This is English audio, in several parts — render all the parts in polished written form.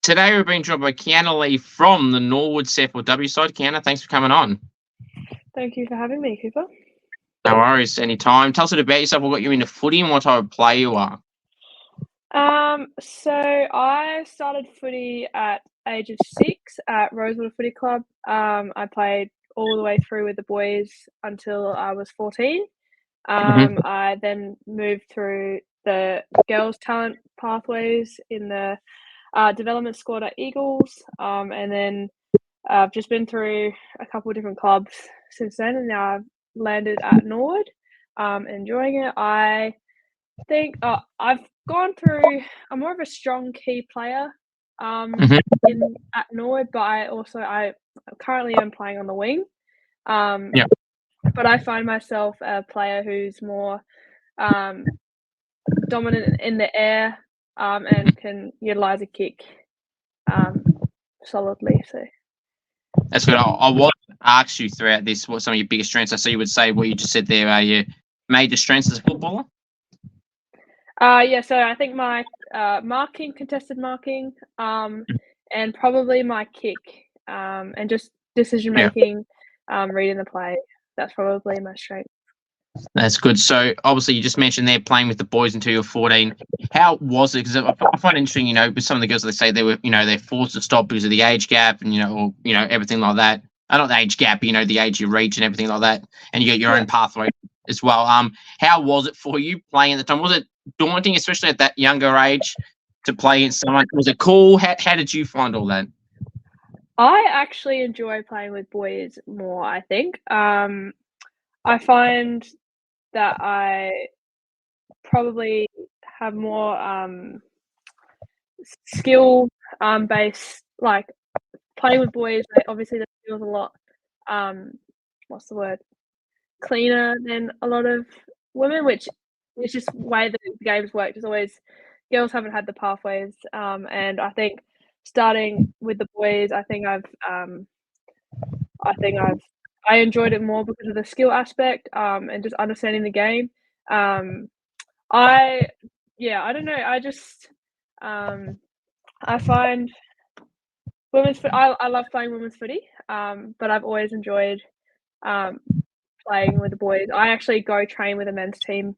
Today we're being joined by Kiana Lee from the Norwood SANFLW side. Kiana, thanks for coming on. Thank you for having me, Cooper. No worries, anytime. Tell us a bit about yourself, what got you into footy and what type of player you are. So I started footy at age of 6 at Rosewood Footy Club. I played all the way through with the boys until I was 14. I then moved through the girls' talent pathways in the development squad at Eagles, and then I've just been through a couple of different clubs since then, and now I've landed at Norwood. Enjoying it. I think I've gone through. I'm more of a strong key player at Norwood, but I currently am playing on the wing. But I find myself a player who's more dominant in the air and can utilize a kick solidly. So that's good. I want to ask you throughout this what some of your biggest strengths are. So you would say what you just said there are your major strengths as a footballer? So I think my contested marking, and probably my kick, and just decision making, reading the play. That's probably my strength. That's good. So obviously you just mentioned they're playing with the boys until you're 14. How was it? Because I find it interesting, with some of the girls, they say they were, they're forced to stop because of the age gap and, or everything like that. Not the age gap, the age you reach and everything like that. And you get your own pathway as well. How was it for you playing at the time? Was it daunting, especially at that younger age, to play against someone? Was it cool? How did you find all that? I actually enjoy playing with boys more, I think. I find that I probably have more skill based, like playing with boys. Obviously, the skill's a lot cleaner than a lot of women, which is just the way the game's worked. It's always girls haven't had the pathways, and I think starting with the boys, I enjoyed it more because of the skill aspect and just understanding the game. I don't know. I find women's footy. I love playing women's footy, but I've always enjoyed playing with the boys. I actually go train with a men's team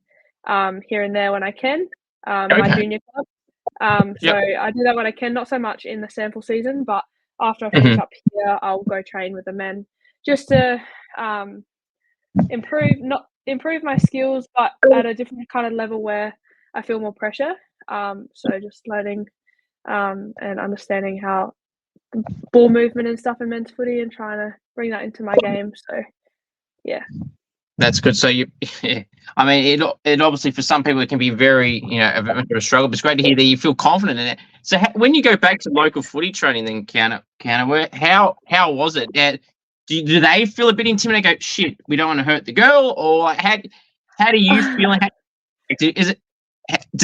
here and there when I can. My junior club. So I do that when I can. Not so much in the sample season, but after I finish up here, I'll go train with the men just to improve my skills, but at a different kind of level where I feel more pressure. So just learning and understanding how ball movement and stuff in men's footy and trying to bring that into my game. So, yeah. That's good. So it obviously for some people it can be very, a struggle. But it's great to hear that you feel confident in it. So when you go back to local footy training, then Kiana, how was it? Do they feel a bit intimidated? Go, shit, we don't want to hurt the girl, or how do you feel? Do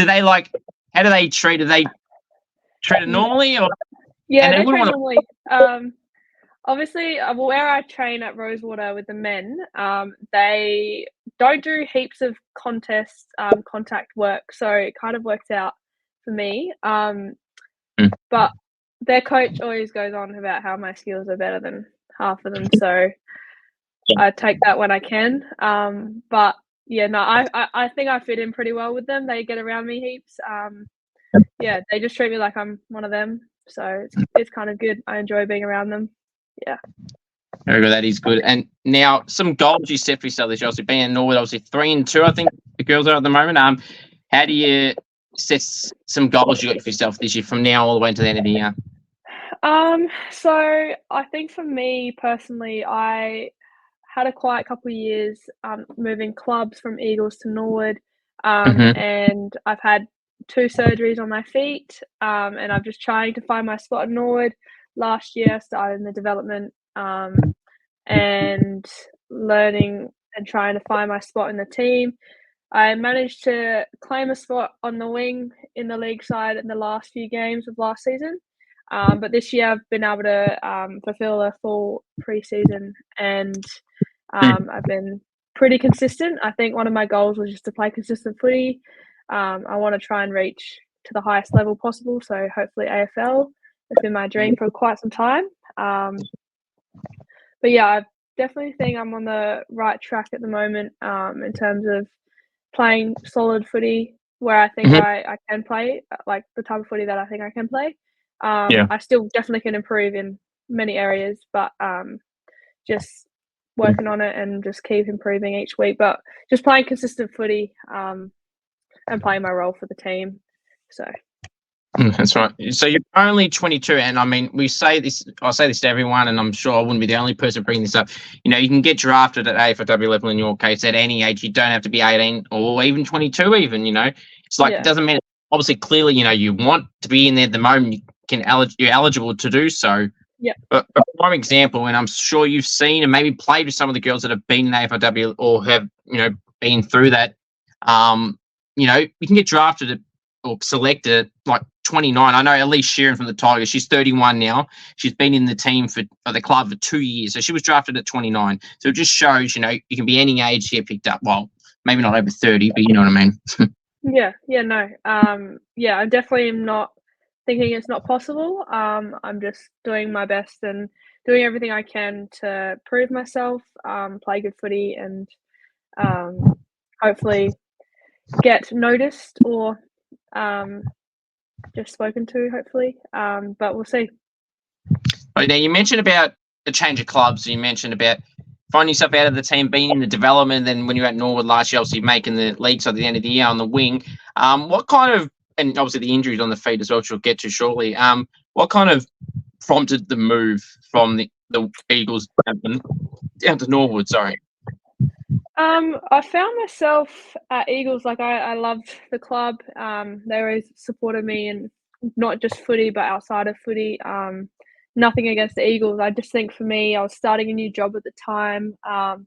they how do they treat it? Do they treat it normally, or yeah, they treat it normally. Obviously, where I train at Rosewater with the men, they don't do heaps of contact work, so it kind of works out for me. But their coach always goes on about how my skills are better than half of them, so I take that when I can. But yeah, no, I think I fit in pretty well with them. They get around me heaps. They just treat me like I'm one of them, so it's kind of good. I enjoy being around them. Yeah. Very good. That is good. And now some goals you set for yourself this year. Obviously, being in Norwood, obviously 3-2, I think the girls are at the moment. How do you set some goals you got for yourself this year from now all the way to the end of the year? So I think for me personally, I had a quiet couple of years moving clubs from Eagles to Norwood, and I've had 2 surgeries on my feet, and I'm just trying to find my spot in Norwood. Last year, I started in the development and learning and trying to find my spot in the team. I managed to claim a spot on the wing in the league side in the last few games of last season. But this year I've been able to fulfill a full pre-season, and I've been pretty consistent. I think one of my goals was just to play consistent footy. I want to try and reach to the highest level possible, so hopefully AFL. it's been my dream for quite some time. But yeah, I definitely think I'm on the right track at the moment in terms of playing solid footy where I think I can play, like the type of footy that I think I can play. I still definitely can improve in many areas, but just working on it and just keep improving each week. But just playing consistent footy and playing my role for the team. So. That's right. So you're only 22, and I mean, I say this to everyone, and I'm sure I wouldn't be the only person bringing this up. You know, you can get drafted at AFLW level in your case at any age. You don't have to be 18 or even 22. Even it's like it doesn't matter. Obviously, clearly, you want to be in there at the moment. You're eligible to do so. Yeah. But for example, and I'm sure you've seen and maybe played with some of the girls that have been in AFLW or have been through that. You can get drafted or selected at like 29. I know at least Sheeran from the Tigers, she's 31 now. She's been in the team for the club for 2 years. So she was drafted at 29. So it just shows, you can be any age to get picked up. Well, maybe not over 30, but you know what I mean. No. I definitely am not thinking it's not possible. I'm just doing my best and doing everything I can to prove myself, play good footy and hopefully get noticed or just spoken to, hopefully. But we'll see. Right, now, you mentioned about the change of clubs. You mentioned about finding yourself out of the team, being in the development, then when you were at Norwood last year, obviously making the leagues at the end of the year on the wing. What kind of, and obviously the injuries on the feet as well, which we'll get to shortly, what kind of prompted the move from the Eagles down to Norwood, sorry? I found myself at Eagles, like I loved the club. They always supported me, and not just footy, but outside of footy. Nothing against the Eagles. I just think for me, I was starting a new job at the time. I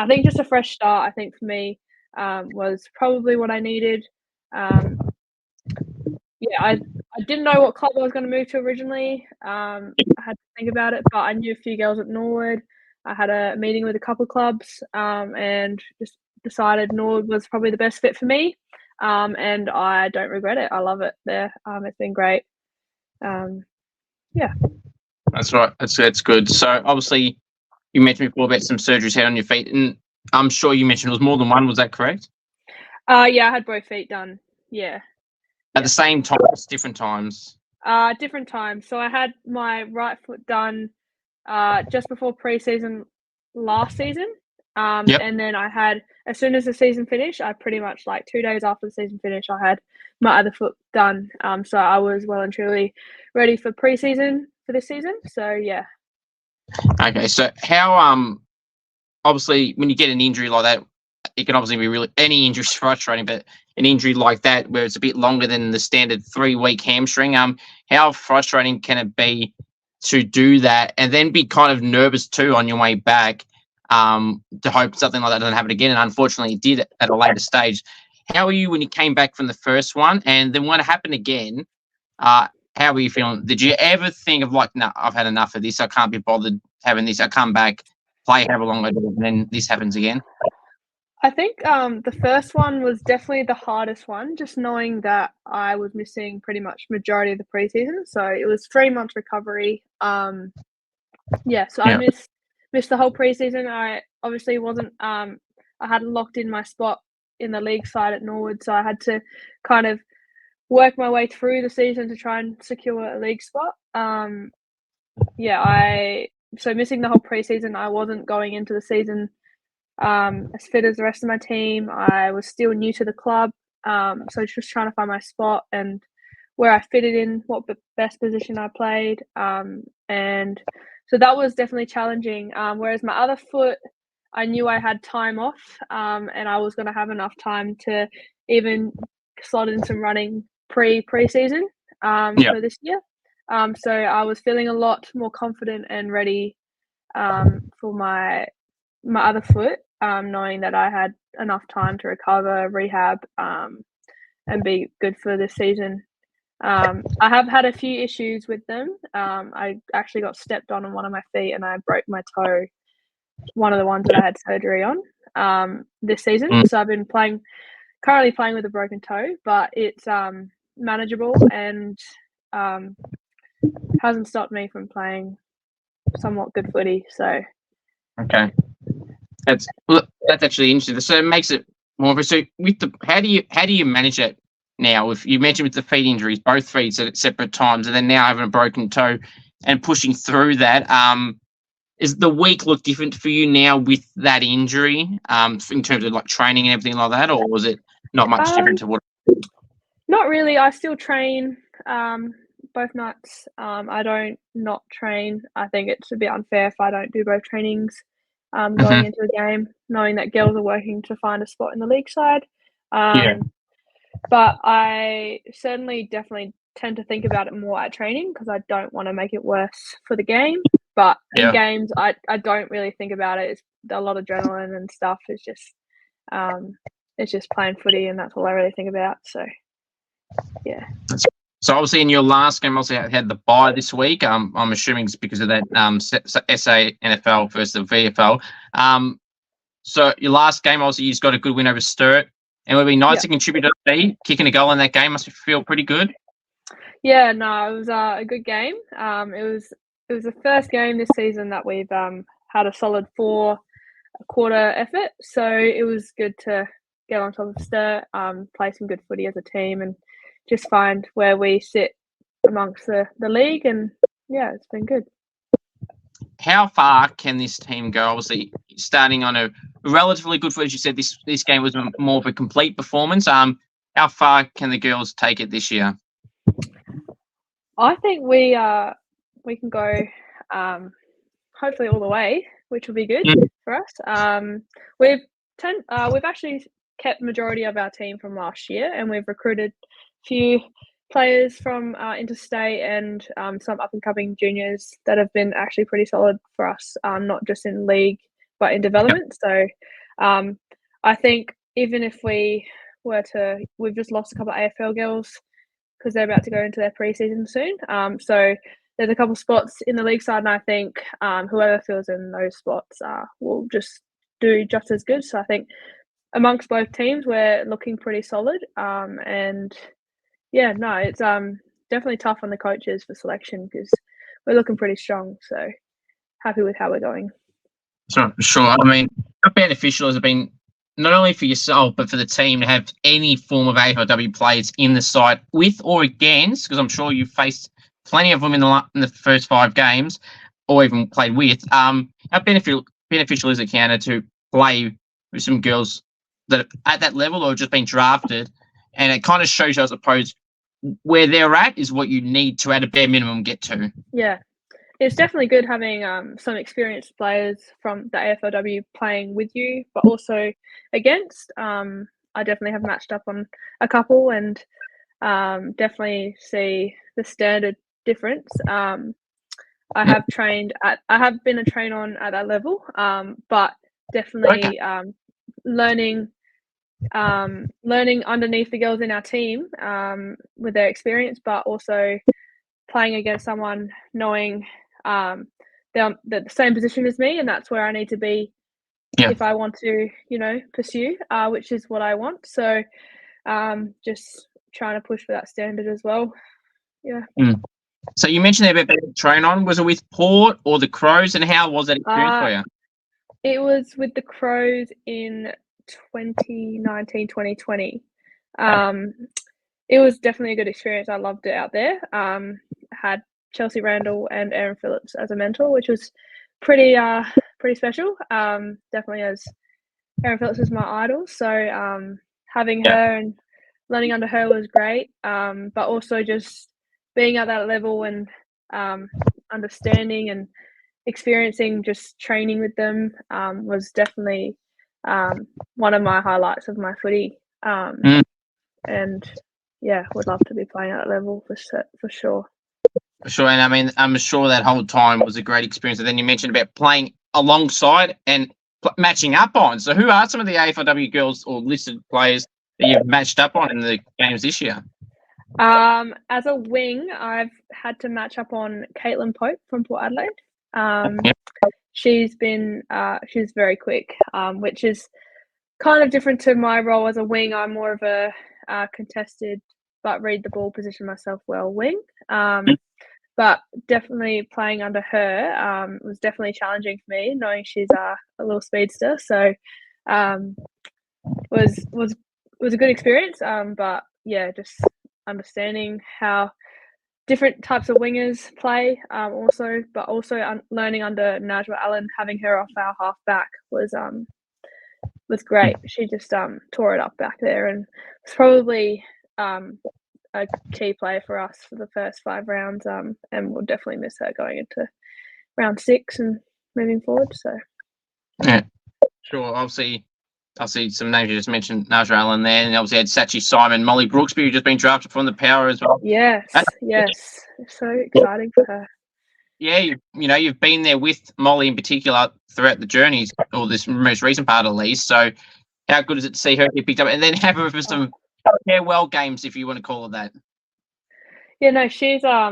think just a fresh start, I think for me, was probably what I needed. I didn't know what club I was going to move to originally. I had to think about it, but I knew a few girls at Norwood. I had a meeting with a couple of clubs and just decided Norwood was probably the best fit for me. And I don't regret it. I love it there. It's been great. That's right. That's good. So obviously, you mentioned before about some surgeries had on your feet, and I'm sure you mentioned it was more than one. Was that correct? I had both feet done. Yeah. At the same time, different times. Different times. So I had my right foot done just before pre-season last season. And then I had, as soon as the season finished, I pretty much 2 days after the season finished, I had my other foot done. So I was well and truly ready for pre-season for this season. So yeah. Okay. So how obviously when you get an injury like that, it can obviously be any injury is frustrating, but an injury like that where it's a bit longer than the standard 3-week hamstring, how frustrating can it be to do that and then be kind of nervous too on your way back to hope something like that doesn't happen again? And unfortunately, it did at a later stage. How were you when you came back from the first one? And then when it happened again, how were you feeling? Did you ever think of no, I've had enough of this. I can't be bothered having this. I come back, play however long I do, and then this happens again? I think the first one was definitely the hardest one, just knowing that I was missing pretty much majority of the preseason. So it was 3 months recovery. I missed the whole preseason. I obviously wasn't I hadn't locked in my spot in the league side at Norwood, so I had to kind of work my way through the season to try and secure a league spot. So missing the whole preseason, I wasn't going into the season as fit as the rest of my team. I was still new to the club, so just trying to find my spot and where I fitted in, what best position I played, and so that was definitely challenging. Whereas my other foot, I knew I had time off, and I was going to have enough time to even slot in some running pre-season for this year. So I was feeling a lot more confident and ready for my other foot, knowing that I had enough time to recover, rehab, and be good for this season. I have had a few issues with them. I actually got stepped on one of my feet and I broke my toe, one of the ones that I had surgery on this season. So I've been currently playing with a broken toe, but it's manageable and hasn't stopped me from playing somewhat good footy. So Okay, that's actually interesting. So it makes it more of a, so with the how do you manage it now? If you mentioned with the feet injuries, both feet at separate times, and then now having a broken toe and pushing through that, is the week look different for you now with that injury, in terms of like training and everything like that, or was it not much different to what? not really. I still train both nights. I don't not train. I think it's a bit unfair if I don't do both trainings going into a game, knowing that girls are working to find a spot in the league side. Yeah. But I certainly definitely tend to think about it more at training because I don't want to make it worse for the game. But in games, I don't really think about it. It's a lot of adrenaline and stuff. It's just playing footy, and that's all I really think about. So, yeah. So obviously in your last game, also had the bye this week. I'm assuming it's because of that SANFL versus the VFL. So your last game, obviously, you've got a good win over Sturt, and it would be nice to contribute to the kicking a goal in that game. Must feel pretty good. Yeah, no, it was a good game. It was the first game this season that we've had a solid 4-quarter effort. So it was good to get on top of Sturt, play some good footy as a team, and just find where we sit amongst the league. And yeah, it's been good. How far can this team go? Obviously, starting on a relatively good foot, as you said, this game was more of a complete performance. How far can the girls take it this year? I think we can go hopefully all the way, which will be good for us. We've actually kept the majority of our team from last year, and we've recruited a few players from interstate and some up and coming juniors that have been actually pretty solid for us, not just in league but in development. So I think even if we've just lost a couple of AFL girls because they're about to go into their pre-season soon. So there's a couple spots in the league side, and I think whoever fills in those spots will just do just as good. So I think amongst both teams, we're looking pretty solid. And yeah, no, it's definitely tough on the coaches for selection because we're looking pretty strong. So happy with how we're going. Sure. I mean, how beneficial has it been not only for yourself but for the team to have any form of AFLW players in the side with or against? Because I'm sure you've faced plenty of them in the first 5 games, or even played with. How beneficial is it, Kiana, to play with some girls that are at that level or have just been drafted, and it kind of shows you, I suppose, where they're at is what you need to, at a bare minimum, get to. Yeah. It's definitely good having some experienced players from the AFLW playing with you, but also against. I definitely have matched up on a couple and definitely see the standard difference. I have been a train on at that level, but definitely learning underneath the girls in our team with their experience, but also playing against someone knowing they're the same position as me, and that's where I need to be if I want to, pursue, which is what I want. So just trying to push for that standard as well. Yeah. So you mentioned there about train on. Was it with Port or the Crows, and how was that experience for you? It was with the Crows in 2019, 2020. It was definitely a good experience. I loved it out there. Had Chelsea Randall and Erin Phillips as a mentor, which was pretty special. Definitely, as Erin Phillips was my idol, so having her and learning under her was great. But also just being at that level and understanding and experiencing just training with them was definitely one of my highlights of my footy. And yeah, would love to be playing at that level for sure. For sure, and I mean, I'm sure that whole time was a great experience. And then you mentioned about playing alongside and matching up on. So who are some of the AFLW girls or listed players that you've matched up on in the games this year? As a wing, I've had to match up on Caitlin Pope from Port Adelaide. She's very quick, which is kind of different to my role as a wing. I'm more of a contested but read the ball, position myself well wing. but definitely playing under her was definitely challenging for me, knowing she's a little speedster. So was a good experience. But yeah, just understanding how different types of wingers play, but also learning under Najwa Allen, having her off our half back was great. She just tore it up back there, and was probably a key player for us for the first 5 rounds. And we'll definitely miss her going into round 6 and moving forward. So yeah, sure. Obviously, I see some names you just mentioned, Najra Allen there, and obviously had Sachi Simon, Molly Brooksby, who just been drafted from the Power as well. yes, so exciting for her. Yeah, you've been there with Molly in particular throughout the journeys, or this most recent part at least. So, how good is it to see her get picked up and then have her for some farewell games, if you want to call it that? Yeah, no, she's a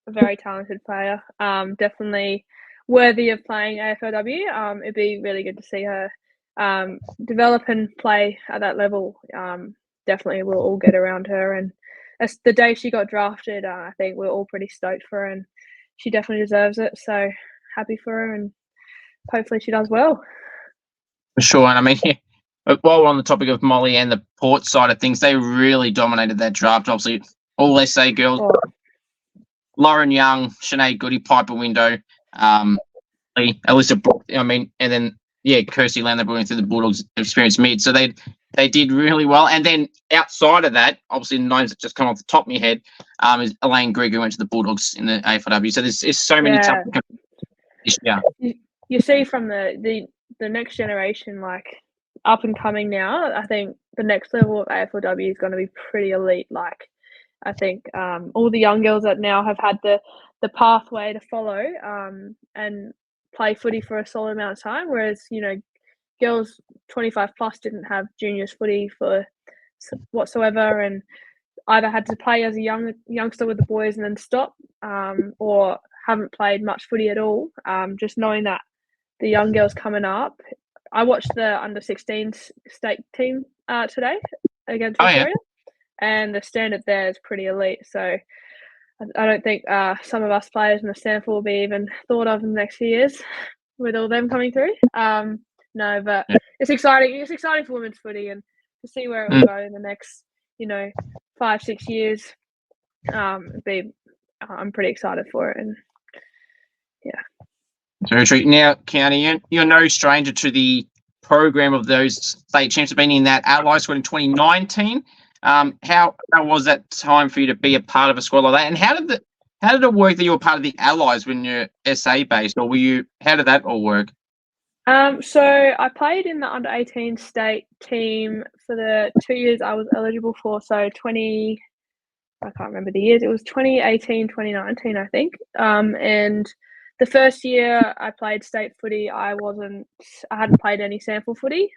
very talented player. Definitely worthy of playing AFLW. It'd be really good to see her develop and play at that level. Definitely, we'll all get around her. And as the day she got drafted, I think we're all pretty stoked for her, and she definitely deserves it. So happy for her, and hopefully she does well. For sure, and I mean, while we're on the topic of Molly and the Port side of things, they really dominated that draft. Obviously, all SA girls. Oh. Lauren Young, Sinead Goody, Piper Window, Alyssa Brook, and then Kirsty Lamb, they brought through the Bulldogs experience mid. So they did really well. And then outside of that, obviously the names that just come off the top of my head, is Elaine Grigg, who went to the Bulldogs in the AFLW. So there's so many tough this year. You see from the next generation, like up and coming now, I think the next level of AFLW is going to be pretty elite. Like, I think all the young girls that now have had the pathway to follow and play footy for a solid amount of time, whereas girls 25 plus didn't have juniors footy for whatsoever, and either had to play as a youngster with the boys and then stop, or haven't played much footy at all. Just knowing that the young girls coming up, I watched the under 16s state team today against Victoria. And the standard there is pretty elite. So I don't think some of us players in the SANFLW will be even thought of in the next few years with all them coming through. No, but it's exciting. It's exciting for women's footy, and to see where it will go in the next, 5-6 years. I'm pretty excited for it, and yeah. Very true. Now, Kiana, you're no stranger to the program of those state champs. Have been in that Adelaide squad in 2019. How was that time for you to be a part of a squad like that? And how did it work that you were part of the Allies when you're SA based, or how did that all work? So I played in the under 18 state team for the 2 years I was eligible for. So I can't remember the years. It was 2018, 2019, I think. And the first year I played state footy, I hadn't played any SANFLW footy,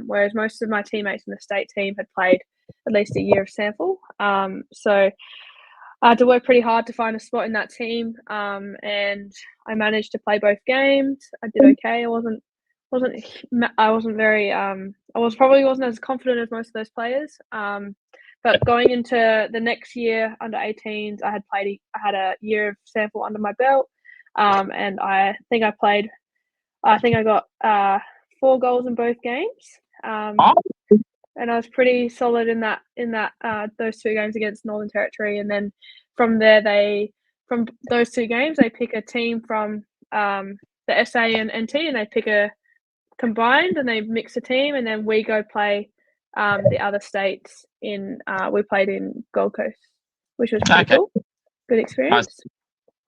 whereas most of my teammates in the state team had played at least a year of SANFLW. So I had to work pretty hard to find a spot in that team, and I managed to play both games. I did okay. I probably wasn't as confident as most of those players. But going into the next year under 18s, I had a year of SANFLW under my belt, and I think I got 4 goals in both games. And I was pretty solid in that those 2 games against Northern Territory, and then from there from those 2 games they pick a team from the SA and NT, and they pick a combined, and they mix a team, and then we go play the other states we played in Gold Coast, which was pretty cool. Good experience.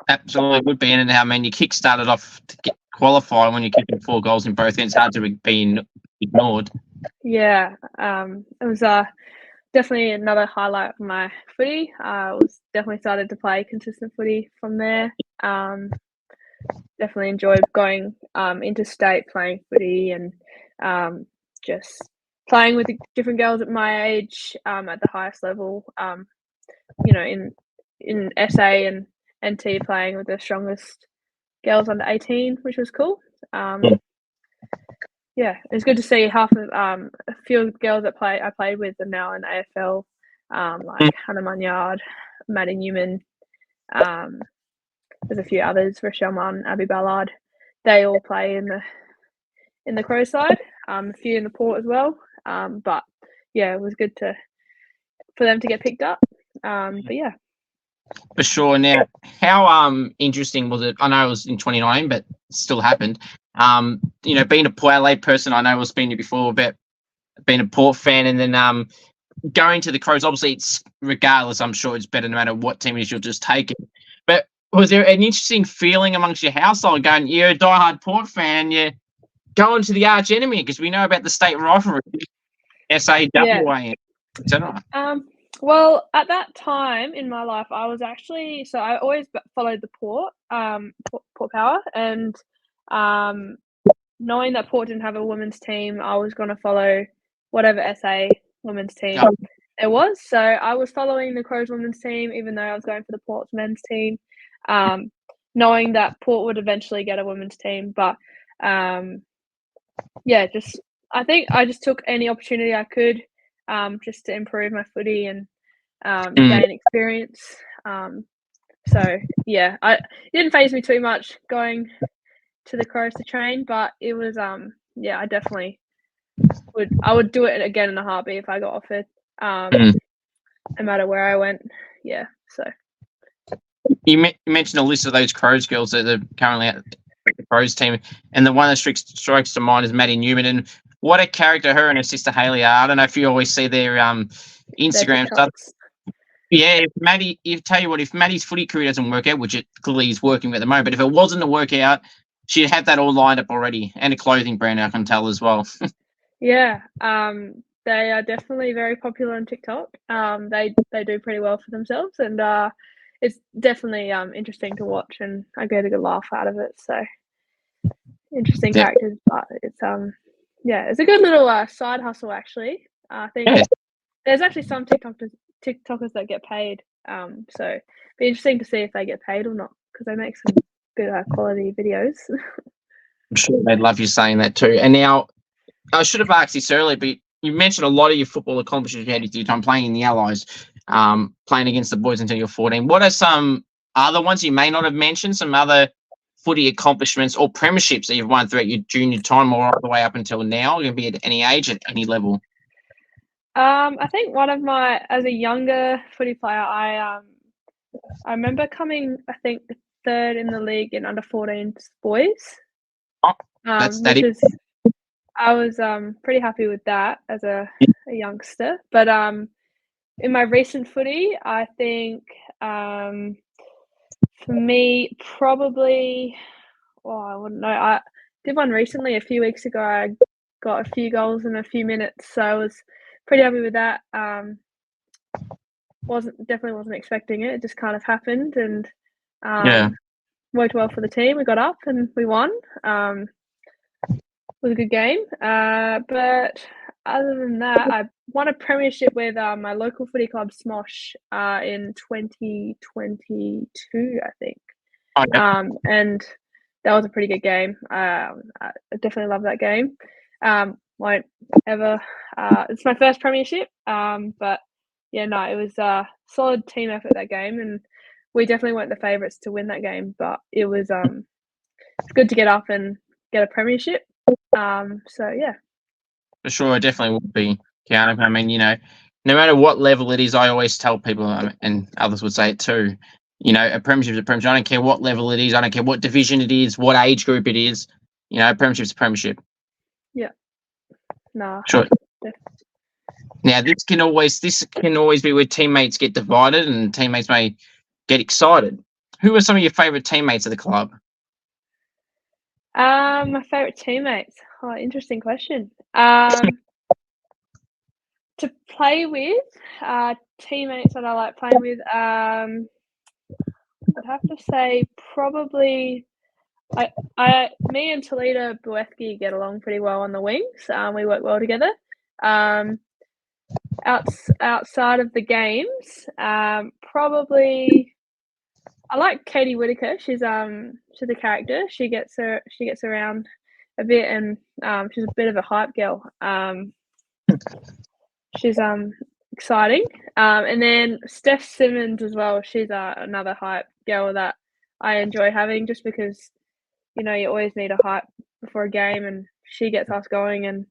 Absolutely would be. And I mean, you kick-started off to qualify when you're kicking 4 goals in both ends. Hard to be ignored. Yeah, it was definitely another highlight of my footy. I was definitely started to play consistent footy from there. Definitely enjoyed going interstate playing footy, and just playing with the different girls at my age at the highest level. In SA and NT, playing with the strongest girls under 18, which was cool. Yeah, it's good to see a few of the girls that I played with are now in AFL, like Hannah Munyard, Maddie Newman, There's a few others, Rochelle Martin, Abby Ballard. They all play in the Crow side. A few in the Port as well. But yeah, it was good for them to get picked up. But yeah. For sure. Now, how interesting was it? I know it was in 2019, but it still happened. Being a Port Adelaide person, I know we've been here before, but being a Port fan, and then going to the Crows. Obviously, it's regardless. I'm sure it's better no matter what team it is. You'll just take it. But was there an interesting feeling amongst your household going? You're a diehard Port fan. You're going to the arch enemy because we know about the state rivalry, SANFLW, etc. Well, at that time in my life, I always followed the Port Power, and knowing that Port didn't have a women's team, I was going to follow whatever SA women's team it was. So I was following the Crows women's team, even though I was going for the Port's men's team, knowing that Port would eventually get a women's team. But I think I just took any opportunity I could just to improve my footy and gain experience. It didn't faze me too much going to the Crows to train, but it was I definitely would do it again in a heartbeat if I got offered, no matter where I went. Yeah, so you mentioned a list of those Crows girls that are currently at the Crows team, and the one that strikes to mind is Maddie Newman. And what a character her and her sister Hayley are. I don't know if you always see their Instagram stuff. Yeah, if Maddie's footy career doesn't work out, which it clearly is working at the moment, but if it wasn't to work out, she'd have that all lined up already, and a clothing brand I can tell as well. Yeah, they are definitely very popular on TikTok. They do pretty well for themselves, and it's definitely interesting to watch, and I get a good laugh out of it. So interesting characters, but it's it's a good little side hustle actually. I think there's actually some TikTokers that get paid. So it'd be interesting to see if they get paid or not, because they make some good quality videos. I'm sure they'd love you saying that too. And now, I should have asked this earlier, but you mentioned a lot of your football accomplishments you had your time playing in the Allies, playing against the boys until you're 14. What are some other ones you may not have mentioned, some other footy accomplishments or premierships that you've won throughout your junior time or all the way up until now? You can be at any age, at any level. I think as a younger footy player, I remember coming, I think, third in the league in under 14 boys. I was pretty happy with that as a youngster. But in my recent footy, I think for me, probably, I wouldn't know. I did one recently a few weeks ago. I got a few goals in a few minutes, so I was pretty happy with that. Definitely wasn't expecting it. It just kind of happened, and worked well for the team. We got up and we won. It was a good game. But other than that, I won a premiership with my local footy club, Smosh, in 2022, I think. And that was a pretty good game. I definitely love that game. Won't ever. It's my first premiership. But yeah, no, it was a solid team effort that game, and we definitely weren't the favourites to win that game. But it was it's good to get up and get a premiership. So yeah, for sure, it definitely would be, Kiana. I mean, no matter what level it is, I always tell people, and others would say it too. A premiership is a premiership. I don't care what level it is. I don't care what division it is, what age group it is. A premiership's a premiership. Yeah. No. Sure. Now, this can always be where teammates get divided and teammates may get excited. Who are some of your favourite teammates of the club? My favourite teammates. Oh, interesting question. To play with, teammates that I like playing with, I'd have to say probably me and Talita Buethke get along pretty well on the wings. We work well together. Outside of the games, probably I like Katie Whitaker. She's a character. She gets around a bit, and she's a bit of a hype girl. She's exciting. And then Steph Simmons as well. She's another hype girl that I enjoy having, just because, you always need a hype before a game, and she gets us going. And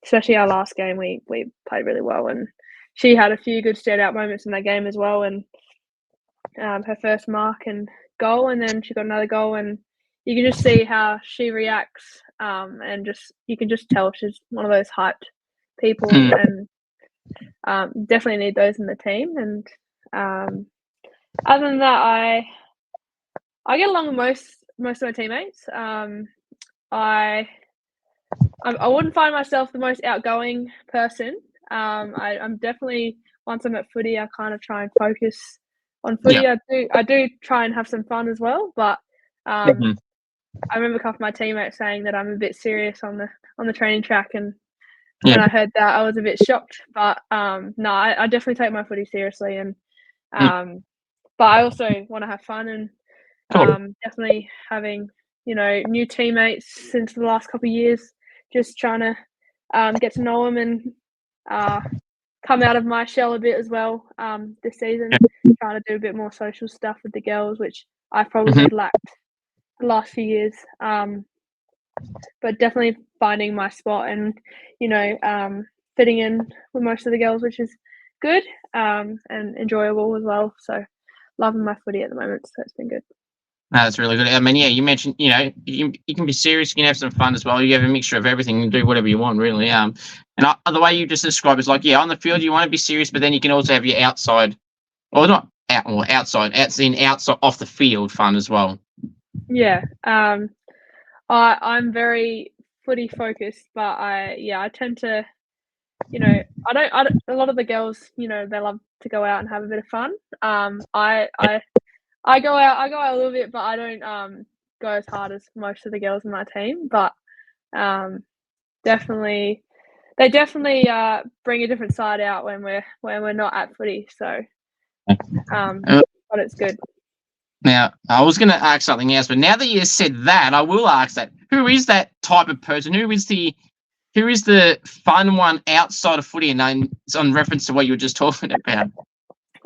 especially our last game, we played really well, and she had a few good standout moments in that game as well. And her first mark and goal, and then she got another goal, and you can just see how she reacts, and you can just tell she's one of those hyped people, and definitely need those in the team. And other than that, I get along with most of my teammates. I wouldn't find myself the most outgoing person. I'm definitely, once I'm at footy, I kind of try and focus on footy. Yeah. I do try and have some fun as well, but I remember a couple of my teammates saying that I'm a bit serious on the training track, and when I heard that, I was a bit shocked. But no, I definitely take my footy seriously, and but I also want to have fun, and definitely having new teammates since the last couple of years, just trying to get to know them and come out of my shell a bit as well this season, trying to do a bit more social stuff with the girls, which I probably lacked the last few years. But definitely finding my spot and, fitting in with most of the girls, which is good and enjoyable as well. So loving my footy at the moment, so it's been good. No, that's really good. I mean, yeah, you mentioned, you can be serious, you can have some fun as well. You have a mixture of everything and do whatever you want, really. And the way you just described is like, on the field you want to be serious, but then you can also have your outside, or not out, or outside off the field fun as well. Yeah, I'm very footy focused, but I tend to, a lot of the girls, they love to go out and have a bit of fun. I go out a little bit, but I don't go as hard as most of the girls in my team. But they definitely bring a different side out when we're not at footy. So, but it's good. Now, I was going to ask something else, but now that you said that, I will ask that. Who is that type of person? Who is the fun one outside of footy? And it's on reference to what you were just talking about.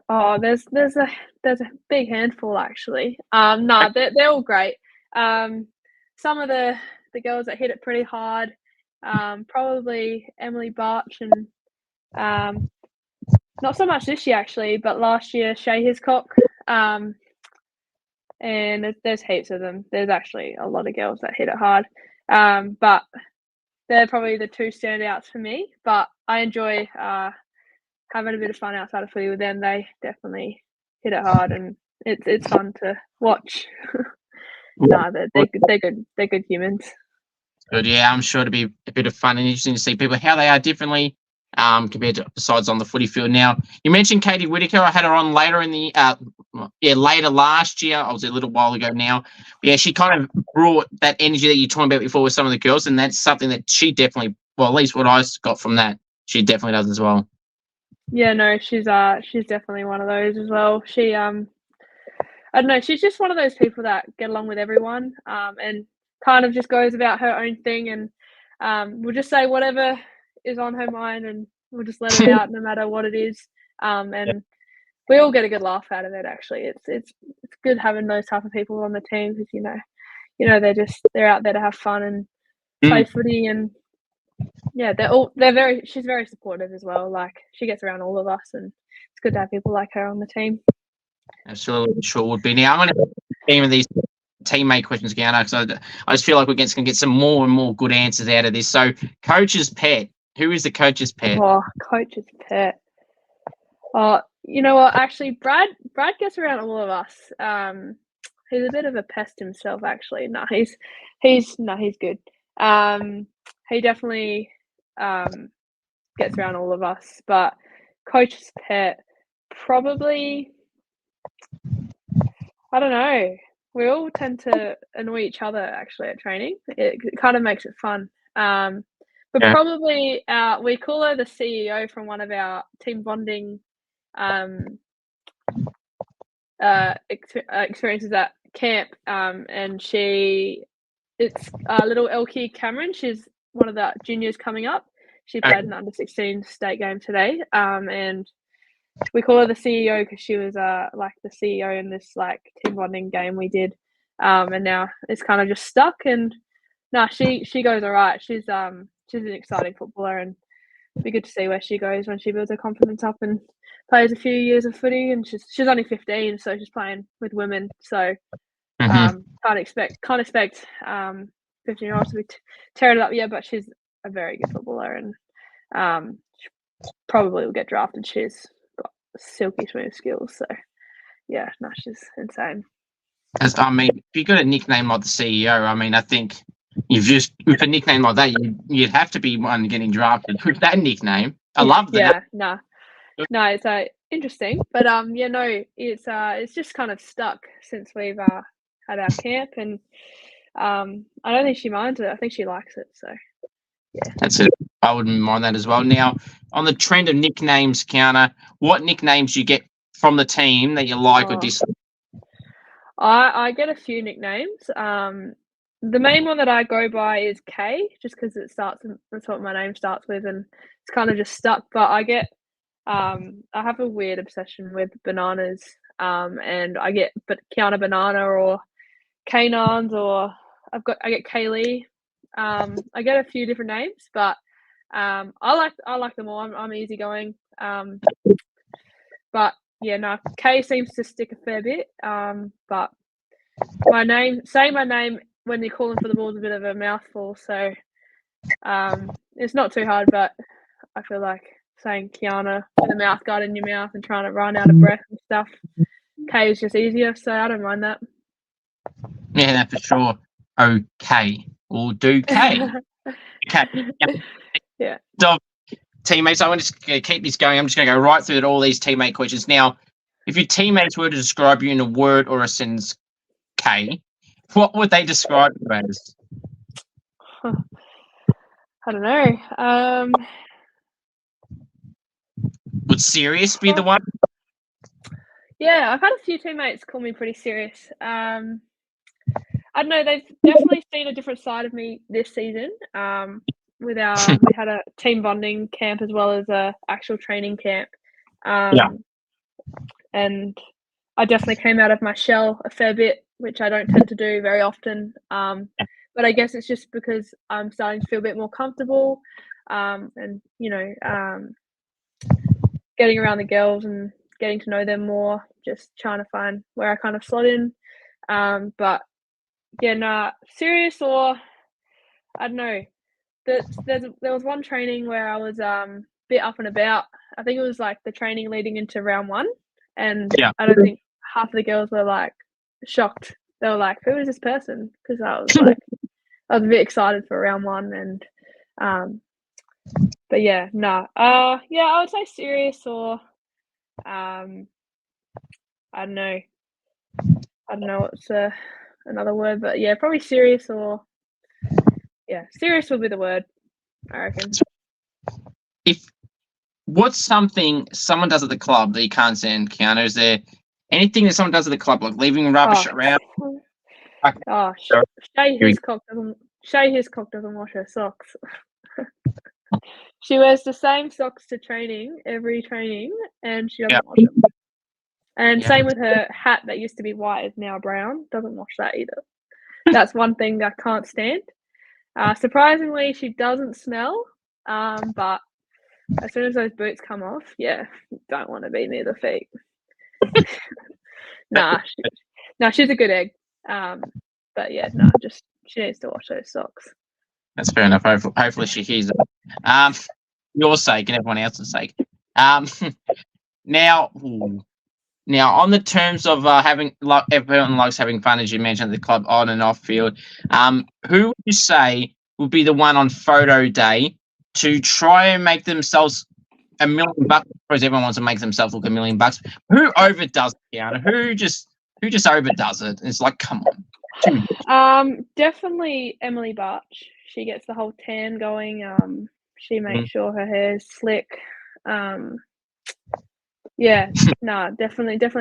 Oh, there's a big handful actually. No, they're all great. Some of the girls that hit it pretty hard, probably Emily Barch, and not so much this year actually, but last year Shay Hiscock. And there's heaps of them. There's actually a lot of girls that hit it hard, but they're probably the two standouts for me. But I enjoy having a bit of fun outside of footy with them. They definitely hit it hard, and it's fun to watch. No, they're good. They're good humans. Good, yeah. I'm sure it'll be a bit of fun and interesting to see people how they are differently compared to besides on the footy field. Now, you mentioned Katie Whitaker. I had her on later in the later last year. I was a little while ago now. But yeah, she kind of brought that energy that you talked about before with some of the girls, and that's something that she definitely, well, at least what I got from that, she definitely does as well. Yeah, no, she's definitely one of those as well. She I don't know, she's just one of those people that get along with everyone, and kind of just goes about her own thing, and will just say whatever is on her mind, and we'll just let it out no matter what it is. And we all get a good laugh out of it. Actually, it's good having those type of people on the team, because they're out there to have fun and play footy, and yeah, she's very supportive as well. Like, she gets around all of us, and it's good to have people like her on the team. Absolutely, sure would be. Now I'm going to team of these teammate questions again, because I just feel like we're going to get some more and more good answers out of this. So, coach's pet. Who is the coach's pet? Oh, coach's pet. Oh, you know what? Actually, Brad gets around all of us. He's a bit of a pest himself, actually. No, he's good. He definitely gets around all of us. But coach's pet, probably, I don't know. We all tend to annoy each other actually at training. It kind of makes it fun. But probably we call her the CEO from one of our team bonding experiences at camp, and it's little Elkie Cameron. She's one of the juniors coming up. She played an under-16 state game today, and we call her the CEO because she was like the CEO in this like team bonding game we did, and now it's kind of just stuck. And no, she goes all right. She's an exciting footballer, and it'd be good to see where she goes when she builds her confidence up and plays a few years of footy. And she's only 15, so she's playing with women. So can't expect 15-year-olds to be tearing it up yet. But she's a very good footballer, and she probably will get drafted. She's got silky smooth skills. So yeah, no, she's insane. I mean, if you got a nickname like the CEO, I mean, I think you've just with a nickname like that, you'd have to be one getting drafted with that nickname. I love that. Yeah, no, it's interesting, but yeah, no, it's just kind of stuck since we've had our camp, and I don't think she minds it. I think she likes it. So yeah, that's it. I wouldn't mind that as well. Now, on the trend of nicknames, Kiana, what nicknames do you get from the team that you like or dislike? I get a few nicknames. The main one that I go by is K, just because that's what my name starts with, and it's kind of just stuck. But I have a weird obsession with bananas, and I get Kiana Banana or Canines, or I get Kay Lee. I get a few different names, but I like them all. I'm easygoing. But yeah, no, K seems to stick a fair bit. But saying my name when you're calling for the ball is a bit of a mouthful, so it's not too hard. But I feel like saying Kiana with a mouth guard in your mouth and trying to run out of breath and stuff, K is just easier, so I don't mind that. Yeah, that's for sure. Okay, we'll do K. Okay. Yeah. So, teammates, I want to keep this going. I'm just going to go right through all these teammate questions. Now, if your teammates were to describe you in a word or a sentence, K, what would they describe you as? I don't know. Would serious be the one? Yeah, I've had a few teammates call me pretty serious. I don't know. They've definitely seen a different side of me this season. We had a team bonding camp as well as a actual training camp. And I definitely came out of my shell a fair bit, which I don't tend to do very often. But I guess it's just because I'm starting to feel a bit more comfortable, and getting around the girls and getting to know them more, just trying to find where I kind of slot in. But yeah, serious, or I don't know. There was one training where I was a bit up and about. I think it was like the training leading into round 1, and I don't think half of the girls were like shocked. They were like, "Who is this person?" Because I was a bit excited for round 1, and but yeah, I would say serious, or I don't know what's another word, but yeah, probably serious, or serious would be the word, I reckon. What's something someone does at the club that you can't stand, Kiana? Is there anything that someone does at the club, like leaving rubbish around? Shay Hiscock doesn't wash her socks. She wears the same socks to training every training, and she doesn't wash them. And same with her hat that used to be white is now brown. Doesn't wash that either. That's one thing I can't stand. Surprisingly, she doesn't smell. But as soon as those boots come off, don't want to be near the feet. She's a good egg. But she needs to wash those socks. That's fair enough. Hopefully she hears it. Your sake and everyone else's sake. Now, on the terms of everyone likes having fun, as you mentioned, at the club on and off field. Who would you say would be the one on photo day to try and make themselves $1 million? Because everyone wants to make themselves look $1 million. Who overdoes it, Kiana? Who just overdoes it? It's like, come on. Definitely Emily Barch. She gets the whole tan going. She makes sure her hair's slick. Definitely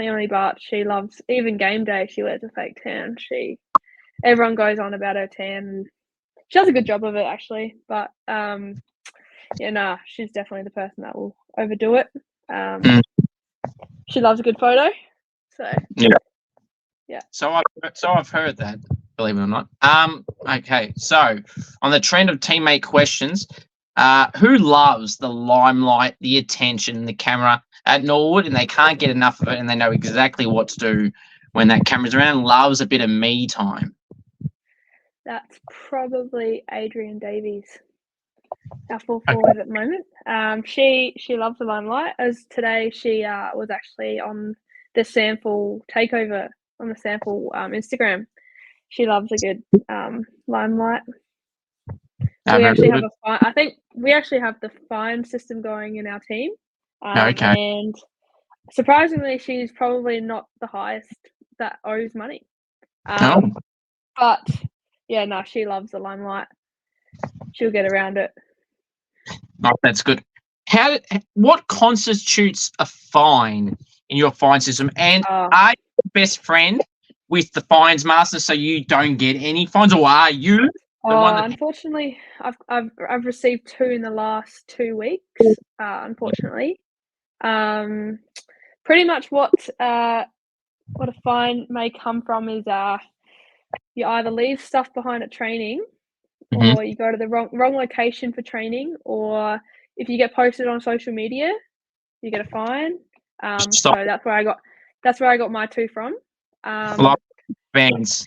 Emily Barch. She loves, even game day, she wears a fake tan. Everyone goes on about her tan. She does a good job of it, actually. But she's definitely the person that will overdo it. She loves a good photo. So yeah. So I've heard that, believe it or not. Okay. So on the trend of teammate questions, who loves the limelight, the attention, the camera at Norwood, and they can't get enough of it, and they know exactly what to do when that camera's around? Loves a bit of me time. That's probably Adrian Davies, our full forward at the moment. She loves the limelight. As today, she was actually on the SANFLW takeover on the SANFLW Instagram. She loves a good limelight. I think we actually have the fine system going in our team. And surprisingly, she's probably not the highest that owes money. But yeah, no, she loves the limelight. She'll get around it. Oh, that's good. What constitutes a fine in your fine system? And are you the best friend with the fines master so you don't get any fines, or are you? Unfortunately, I've received 2 in the last 2 weeks. Unfortunately, pretty much what a fine may come from is you either leave stuff behind at training, or you go to the wrong location for training, or if you get posted on social media, you get a fine. So that's where I got my 2 from. Fans.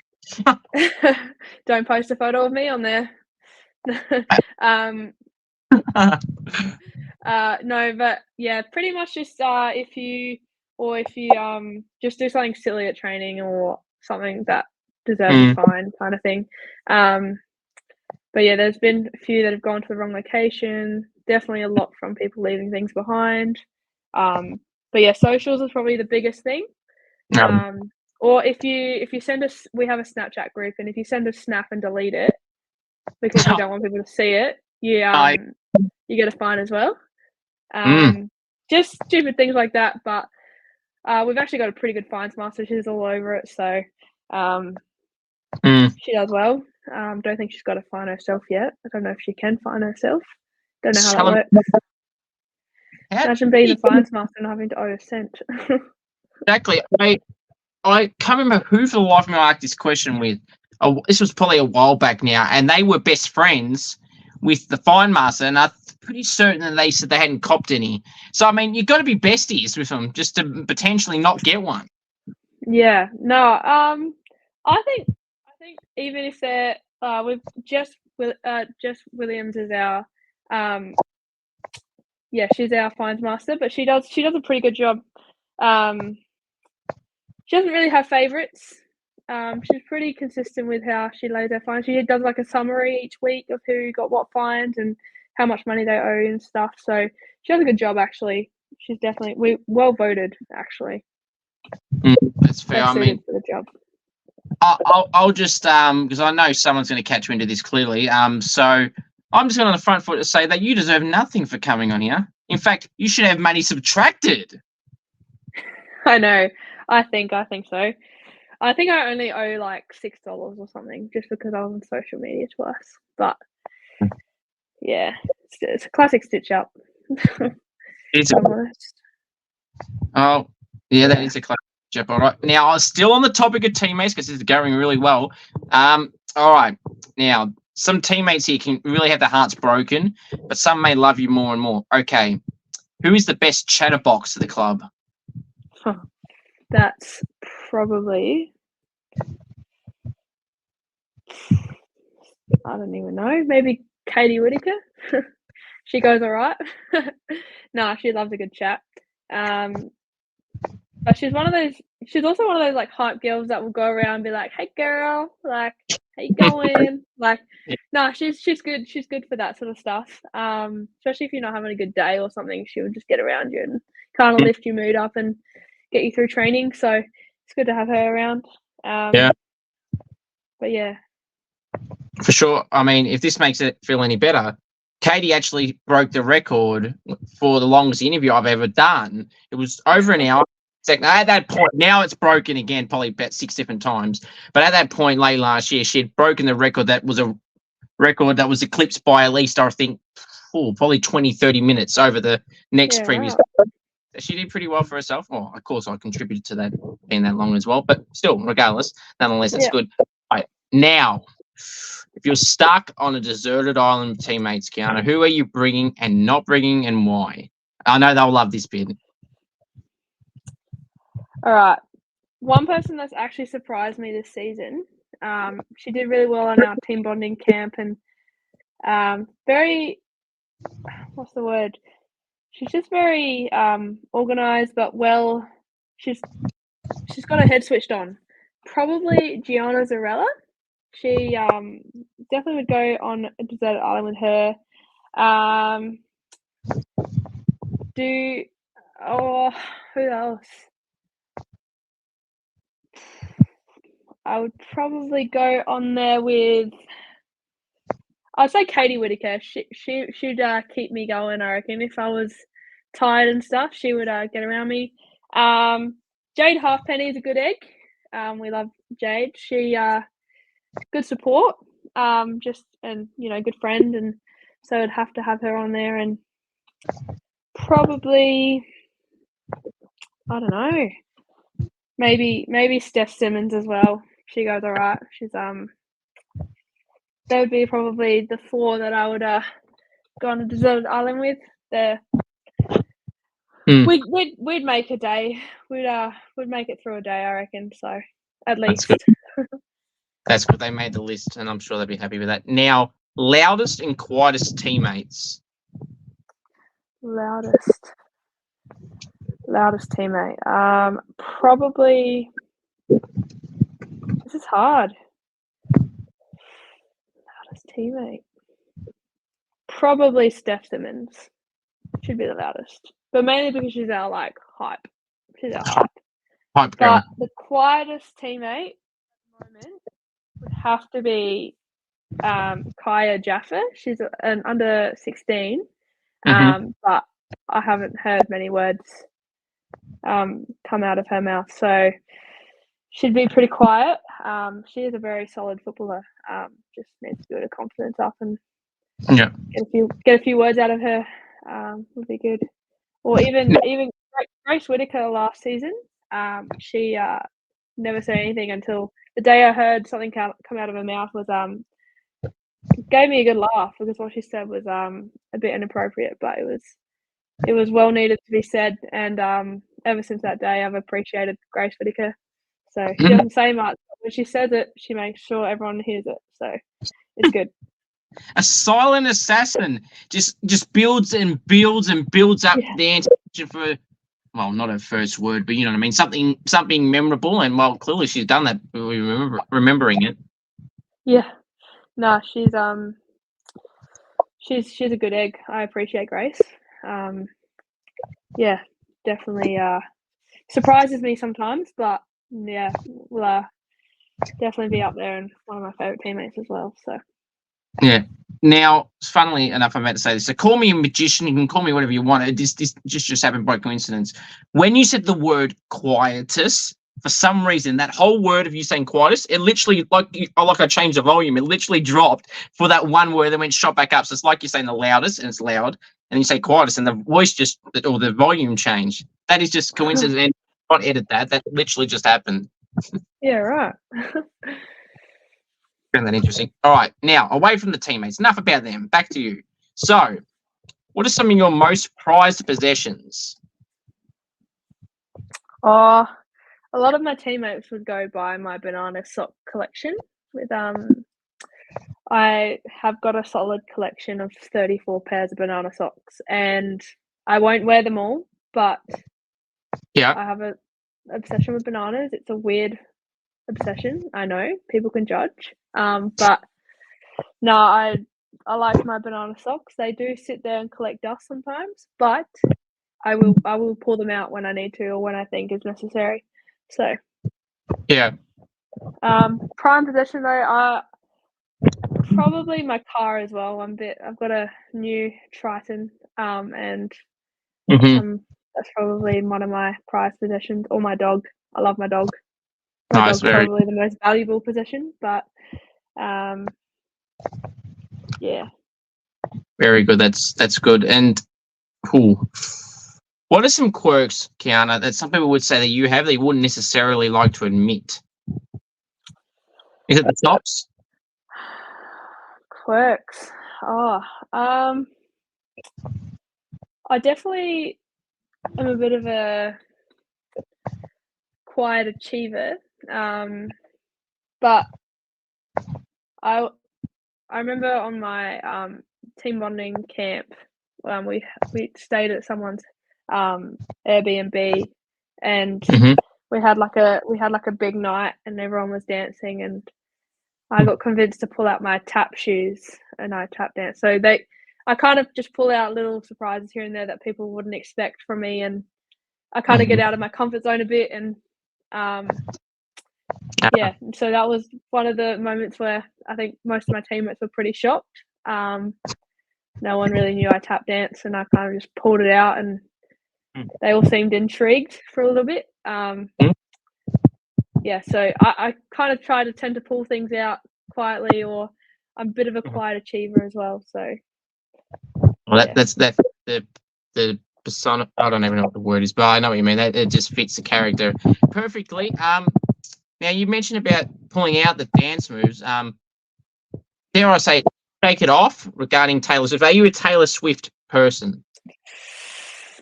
Don't post a photo of me on there. No, but yeah, pretty much just if you just do something silly at training or something that deserves a fine, kind of thing. But yeah, there's been a few that have gone to the wrong location. Definitely a lot from people leaving things behind. But yeah, socials is probably the biggest thing. Or if you send us, we have a Snapchat group, and if you send a snap and delete it because you don't want people to see it, you get a fine as well. Just stupid things like that. But we've actually got a pretty good fines master. She's all over it, so she does well. Don't think she's got to fine herself yet. I don't know if she can fine herself. Don't know how that works. Imagine being a fines master and having to owe a cent. Exactly. I can't remember who for the life of me I asked this question with. This was probably a while back now, and they were best friends with the fine master, and I'm pretty certain that they said they hadn't copped any. So I mean, you've got to be besties with them just to potentially not get one. Yeah. No. I think even if they're with Jess Williams is our she's our fines master, but she does a pretty good job. She doesn't really have favourites. She's pretty consistent with how she lays her fines. She does like a summary each week of who got what fines and how much money they owe and stuff. So she does a good job, actually. She's definitely well voted, actually. That's fair. I mean, for the job. I'll just because I know someone's going to catch wind of this clearly. So I'm just going on the front foot to say that you deserve nothing for coming on here. In fact, you should have money subtracted. I know. I think so. I think I only owe like $6 or something just because I was on social media twice. But yeah, it's a classic stitch up. It's that is a classic stitch up. All right. Now, I was still on the topic of teammates because it's going really well. All right. Now, some teammates here can really have their hearts broken, but some may love you more and more. Okay. Who is the best chatterbox at the club? That's probably, I don't even know, maybe Katie Whitaker. She goes all right. No, she loves a good chat. But she's also one of those like hype girls that will go around and be like, "Hey girl, like, how you going?" Like, no, she's good. She's good for that sort of stuff. Especially if you're not having a good day or something, she would just get around you and kind of lift your mood up and get you through training. So it's good to have her around. But yeah, for sure. I mean, if this makes it feel any better, Katie actually broke the record for the longest interview I've ever done. It was over an hour. At that point, now it's broken again, probably about 6 different times. But at that point, late last year, she had broken the record. That was a record that was eclipsed by at least, I think, probably 20, 30 minutes over the next previous. Wow. she did pretty well for herself. Well, of course, I contributed to that being that long as well, but still, regardless, nonetheless, that's good. All right, now, if you're stuck on a deserted island with teammates, Kiana, who are you bringing and not bringing, and why? I know they'll love this bit. All right. One person that's actually surprised me this season. She did really well on our team bonding camp, and very, what's the word? She's just very organized, but well, she's got her head switched on. Probably Gianna Zarella. She definitely would go on a deserted island with her. Who else? I would probably go on there with. I'd say Katie Whitaker. She'd keep me going. I reckon if I was tired and stuff, she would get around me. Jade Halfpenny is a good egg. We love Jade. She good support. Good friend, and so I'd have to have her on there, and probably I don't know. Maybe Steph Simmons as well. She goes all right. She's That would be probably the 4 that I would go on a deserted island with. We'd make a day. We'd make it through a day, I reckon. So at least. That's good. That's good. They made the list, and I'm sure they'll be happy with that. Now, loudest and quietest teammates. Loudest teammate. Probably. This is hard. Loudest teammate. Probably Steph Simmons. Should be the loudest, but mainly because she's our hype. She's our hype. Hype girl. But the quietest teammate at the moment would have to be Kaya Jaffa. She's an under 16, but I haven't heard many words come out of her mouth, so she'd be pretty quiet. She is a very solid footballer. Just needs to build her confidence up and get a few words out of her. Would be good. Or even Grace Whitaker last season. She never said anything until the day I heard something come out of her mouth was gave me a good laugh because what she said was a bit inappropriate, but it was well needed to be said. And ever since that day, I've appreciated Grace Whitaker. So she doesn't say much, but when she says it, she makes sure everyone hears it. So it's good. A silent assassin just builds and builds and builds up the anticipation for, well, not her first word, but you know what I mean, something memorable, and well, clearly she's done that. We remembering it. Yeah, no, she's a good egg. I appreciate Grace. Yeah, definitely surprises me sometimes, but yeah, will definitely be up there and one of my favourite teammates as well. So. Yeah. Now, funnily enough, I'm about to say this. So, call me a magician. You can call me whatever you want. This just happened by coincidence. When you said the word quietus, for some reason, that whole word of you saying quietus, it literally like I changed the volume. It literally dropped for that one word, then went shot back up. So it's like you're saying the loudest, and it's loud, and you say quietus, and the voice or the volume changed. That is just coincidence. And not edit that. That literally just happened. Yeah. Right. Found that interesting. All right, now away from the teammates, enough about them. Back to you. So, what are some of your most prized possessions? A lot of my teammates would go by my banana sock collection. With I have got a solid collection of 34 pairs of banana socks, and I won't wear them all, but I have an obsession with bananas. It's a weird obsession. I know people can judge. But no, I like my banana socks. They do sit there and collect dust sometimes, but I will pull them out when I need to or when I think is necessary. So yeah. Prime possession though, probably my car as well. I've got a new Triton, and that's probably one of my prized possessions. Or my dog. I love my dog. My dog's probably the most valuable possession, but yeah. Very good. That's good. And What are some quirks, Kiana, that some people would say that you have that you wouldn't necessarily like to admit? Is it the tops? Quirks. Oh, I definitely am a bit of a quiet achiever. But I remember on my team bonding camp, we stayed at someone's Airbnb, and Mhm. we had like a big night, and everyone was dancing, and I got convinced to pull out my tap shoes, and I tap dance. So I kind of just pull out little surprises here and there that people wouldn't expect from me, and I kind of get out of my comfort zone a bit, and yeah. So that was one of the moments where I think most of my teammates were pretty shocked. No one really knew I tap dance, and I kind of just pulled it out, and they all seemed intrigued for a little bit. Yeah, so I kind of tend to pull things out quietly, or I'm a bit of a quiet achiever as well. So, Well, that's the persona. I don't even know what the word is, but I know what you mean. That it just fits the character perfectly. Now you mentioned about pulling out the dance moves. Dare I say, shake it off regarding Taylor Swift. Are you a Taylor Swift person?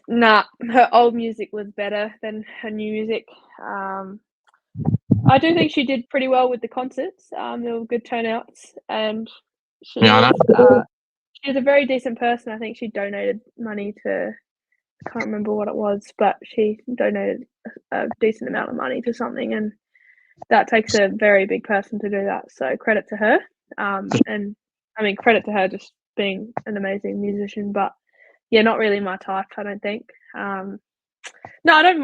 nah, her old music was better than her new music. I do think she did pretty well with the concerts. There were good turnouts, and she Yeah, she's a very decent person. I think she donated money to, I can't remember what it was, but she donated a decent amount of money to something, and that takes a very big person to do that. So credit to her. And I mean, credit to her just being an amazing musician, but yeah, not really my type, I don't think. No, I don't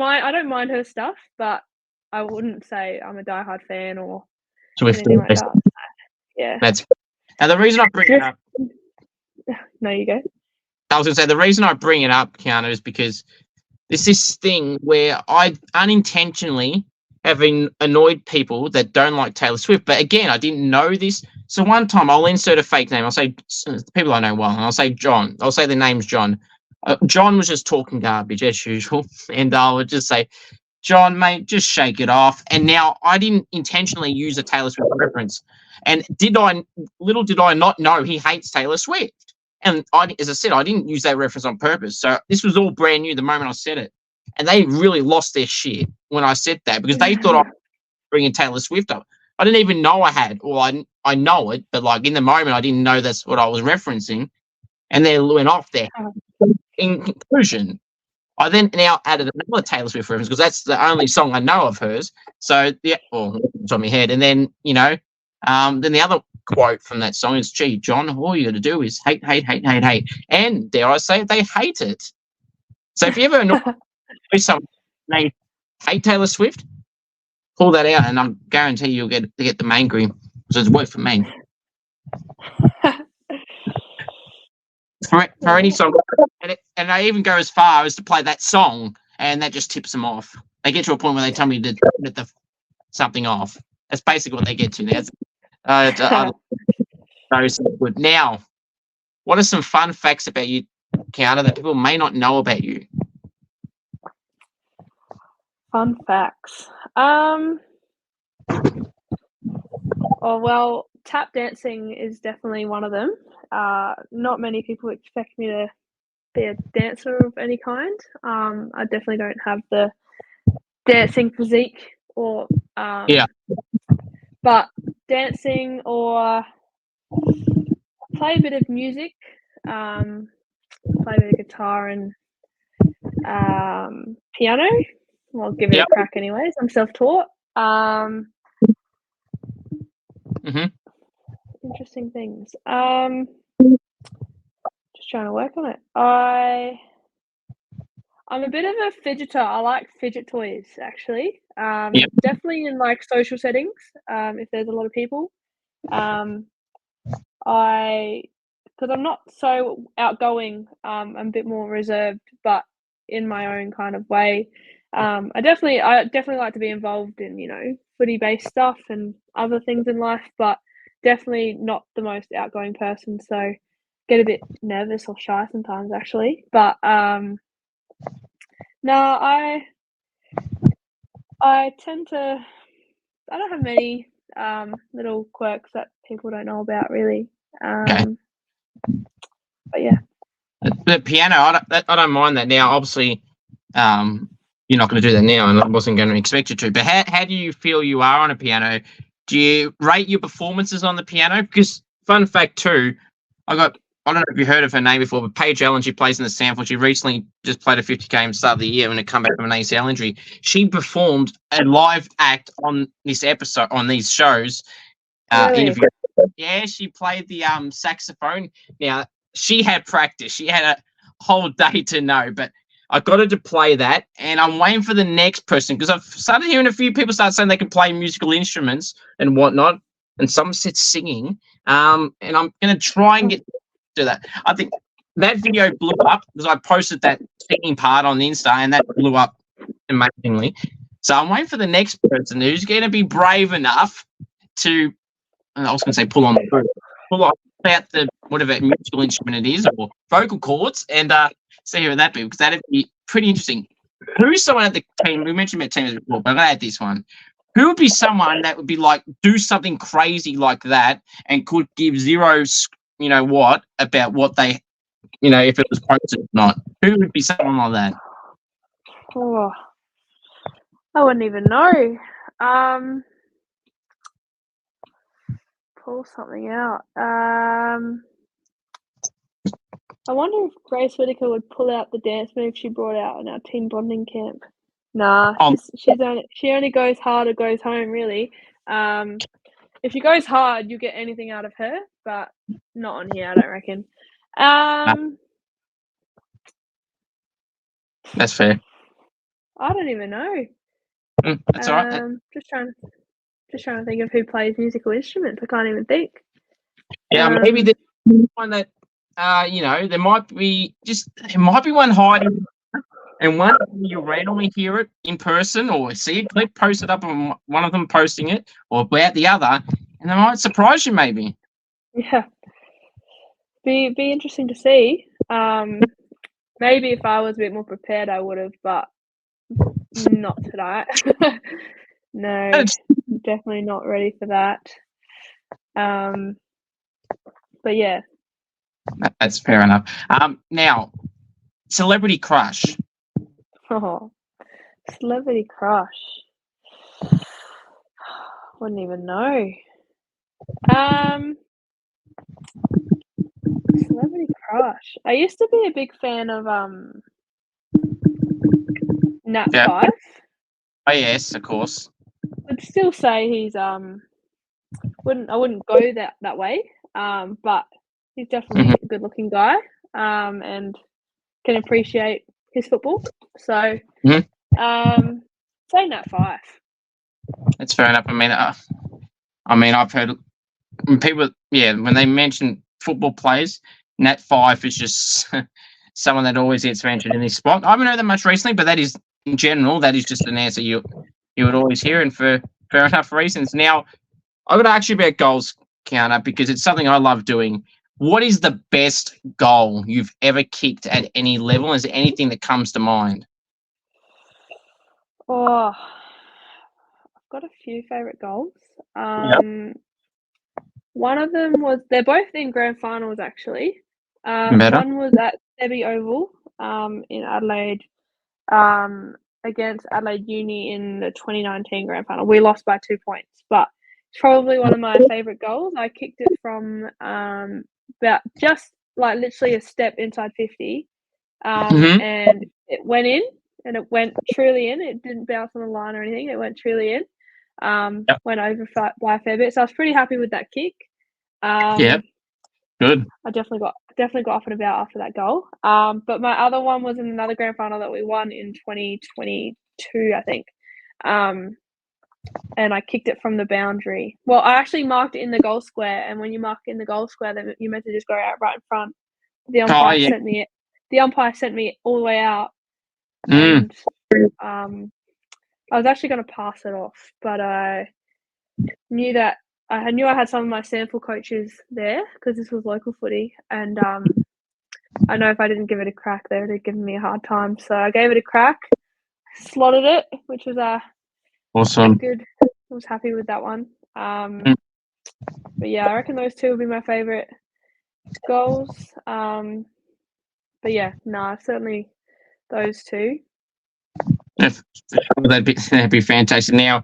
mind her stuff, but I wouldn't say I'm a diehard fan or Swift. anything like that. Yeah. That's and the reason I bring it up. No, you go. I was going to say the reason I bring it up, Kiana, is because there's this thing where I unintentionally have annoyed people that don't like Taylor Swift. But again, I didn't know this. So one time I'll insert a fake name. I'll say people I know well, and I'll say John. I'll say the name's John. John was just talking garbage as usual, and I would just say, John, mate, just shake it off. And now I didn't intentionally use a Taylor Swift reference. And little did I not know he hates Taylor Swift. And as I said, I didn't use that reference on purpose. So this was all brand new the moment I said it. And they really lost their shit when I said that because they thought I was bringing Taylor Swift up. I didn't even know I had. Well, I know it, but like in the moment, I didn't know that's what I was referencing. And they went off there. In conclusion, I then now added another Taylor Swift reference because that's the only song I know of hers. So it's on my head. And then then the other quote from that song is, "Gee, John, all you got to do is hate, hate, hate, hate, hate." And dare I say, they hate it. So if you ever annoy someone they hate Taylor Swift, pull that out, and I guarantee you'll get the main green because it's worked for me. For any song, and I even go as far as to play that song, and that just tips them off. They get to a point where they tell me to turn something off. That's basically what they get to now. Good. Now, what are some fun facts about you, Kiana, that people may not know about you? Fun facts. Oh well, tap dancing is definitely one of them. Not many people expect me to be a dancer of any kind. I definitely don't have the dancing physique or but dancing or play a bit of music, play a bit of guitar and piano. I'll give it a crack anyways. I'm self-taught. Interesting things. Just trying to work on it. I'm a bit of a fidgeter. I like fidget toys, actually. Definitely in like social settings. If there's a lot of people, because I'm not so outgoing. I'm a bit more reserved, but in my own kind of way. I definitely like to be involved in footy-based stuff and other things in life, but definitely not the most outgoing person. So get a bit nervous or shy sometimes, actually. But No, I tend to. I don't have many little quirks that people don't know about, really. Okay. But yeah. The piano, I don't mind that now. Obviously, you're not going to do that now, and I wasn't going to expect you to. But how do you feel you are on a piano? Do you rate your performances on the piano? Because fun fact too, I don't know if you heard of her name before, but Paige Allen, she plays in the SANFLW. She recently just played a 50K at the start of the year when it come back from an ACL injury. She performed a live act on this episode, on these shows. Really? Interview. Yeah, she played the saxophone. Now, she had practice. She had a whole day to know, but I got her to play that, and I'm waiting for the next person because I've started hearing a few people start saying they can play musical instruments and whatnot, and some said singing. And I'm going to try and get to that. I think that video blew up because I posted that singing part on Insta, and that blew up amazingly. So I'm waiting for the next person who's going to be brave enough to, I was going to say pull out the whatever musical instrument it is or vocal cords and see how that be, because that'd be pretty interesting. Who's someone at the team? We mentioned about teams before, but I'm going to add this one. Who would be someone that would be like, do something crazy like that and could give zero, about what they, if it was posted or not? Who would be someone like that? Oh, I wouldn't even know. Pull something out. I wonder if Grace Whittaker would pull out the dance move she brought out in our team bonding camp. Nah, she only goes hard or goes home, really. If she goes hard, you get anything out of her, but not on here, I don't reckon. That's fair. I don't even know. That's all right. Just trying to think of who plays musical instruments. I can't even think. Yeah, maybe there's one that there might be one hiding, and one you randomly hear it in person or see a clip posted up on one of them posting it or about the other, and they might surprise you maybe. Yeah, be interesting to see. Maybe if I was a bit more prepared, I would have, but not tonight. No, definitely not ready for that. But yeah, that's fair enough. Now, celebrity crush. Oh, celebrity crush. Wouldn't even know. Celebrity crush. I used to be a big fan of Nat Five. Oh yes, of course. I'd still say he's I wouldn't go that way. But he's definitely a good looking guy. And can appreciate his football. So say Nat Five. That's fair enough. I mean, I've heard people, when they mention football players, Nat Five is just someone that always gets mentioned in this spot. I haven't heard that much recently, but that is, in general, that is just an answer you would always hear, and for fair enough reasons. Now, I've got to ask you about goals, Kiana, because it's something I love doing. What is the best goal you've ever kicked at any level? Is there anything that comes to mind? Oh, I've got a few favourite goals. One of them was, they're both in grand finals actually. One was at Sebi Oval in Adelaide against Adelaide Uni in the 2019 grand final. We lost by 2 points, but it's probably one of my favourite goals. I kicked it from about just like literally a step inside 50 and it went in, and it went truly in. It didn't bounce on the line or anything. It went truly in. Went over by a fair bit. So I was pretty happy with that kick. Good. I definitely got off and about after that goal. But my other one was in another grand final that we won in 2022, I think. And I kicked it from the boundary. Well, I actually marked it in the goal square, and when you mark in the goal square, then you meant to just go out right in front. The umpire sent me it. The umpire sent me all the way out, and I was actually going to pass it off, but I knew that I had some of my SANFLW coaches there because this was local footy, and I know if I didn't give it a crack, they would have given me a hard time. So I gave it a crack, slotted it, which was Awesome. good. I was happy with that one. But yeah, I reckon those two will be my favourite goals. But yeah, certainly those two. That'd be fantastic. Now,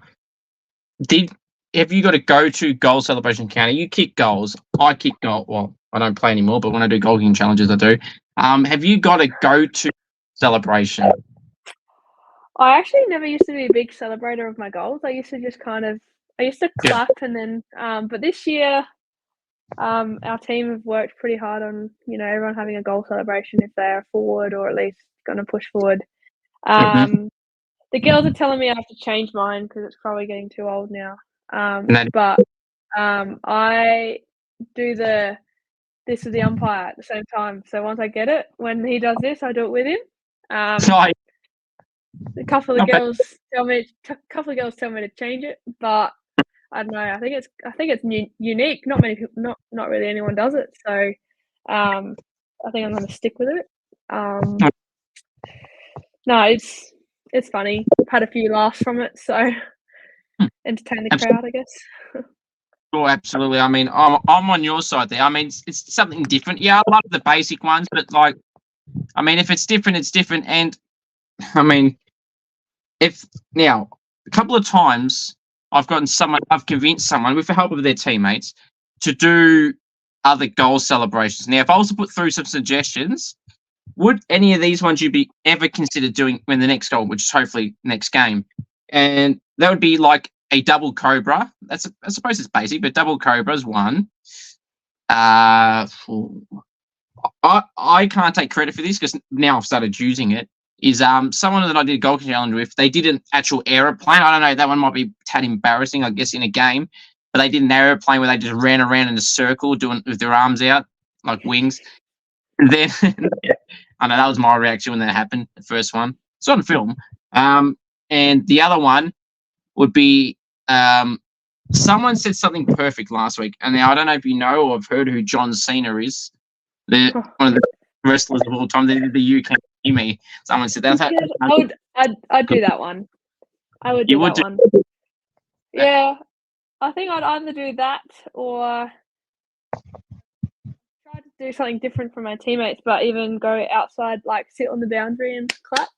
have you got a go-to goal celebration counter? You kick goals. I kick goal. Well, I don't play anymore, but when I do goal kicking challenges, I do. Have you got a go-to celebration? I actually never used to be a big celebrator of my goals. I used to just I used to clap and then, but this year, our team have worked pretty hard on, everyone having a goal celebration if they're forward or at least going to push forward. The girls are telling me I have to change mine because it's probably getting too old now. But I do this with the umpire at the same time. So once I get it, when he does this, I do it with him. A couple of girls tell me to change it, but I don't know. I think it's unique. Not many people, not really anyone does it. So I think I'm going to stick with it. No, it's funny. I've had a few laughs from it, so entertain the crowd, I guess. Oh, absolutely. I mean, I'm on your side there. I mean, it's something different. Yeah, I love the basic ones, but if it's different, it's different. And I mean, now a couple of times I've convinced someone with the help of their teammates to do other goal celebrations. Now, if I was to put through some suggestions, would any of these ones you be ever consider doing when the next goal, which is hopefully next game? And that would be like a double cobra. I suppose it's basic, but double cobra is one. I can't take credit for this because now I've started using it. Is someone that I did a goal challenge with? They did an actual aeroplane. I don't know. That one might be a tad embarrassing, I guess, in a game. But they did an aeroplane where they just ran around in a circle, doing with their arms out like wings. And then I know that was my reaction when that happened. The first one, it's on film. And the other one would be someone said something perfect last week, and now I don't know if you know or have heard who John Cena is. One of the wrestlers of all time. They did the "You Can See Me." Someone said that. I'd do that one. I would do that one. Yeah, I think I'd either do that or try to do something different from my teammates, but even go outside, like sit on the boundary and clap.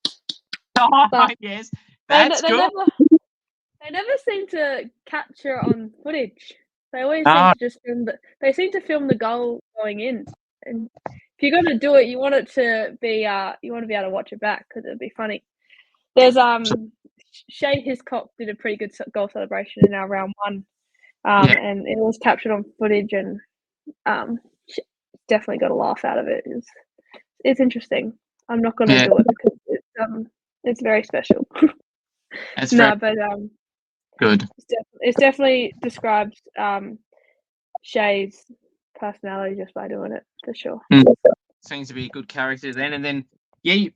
Yes, that's good. They never seem to capture on footage. They always seem to just they seem to film the goal going in. And if you're going to do it, you want it to be you want to be able to watch it back because it'd be funny. There's Shay Hiscock did a pretty good goal celebration in our round one, and it was captured on footage, and definitely got a laugh out of it. It's interesting. I'm not going to do it because it's very special. That's but good. It's definitely describes Shay's personality just by doing it for sure. Seems to be a good character then, and then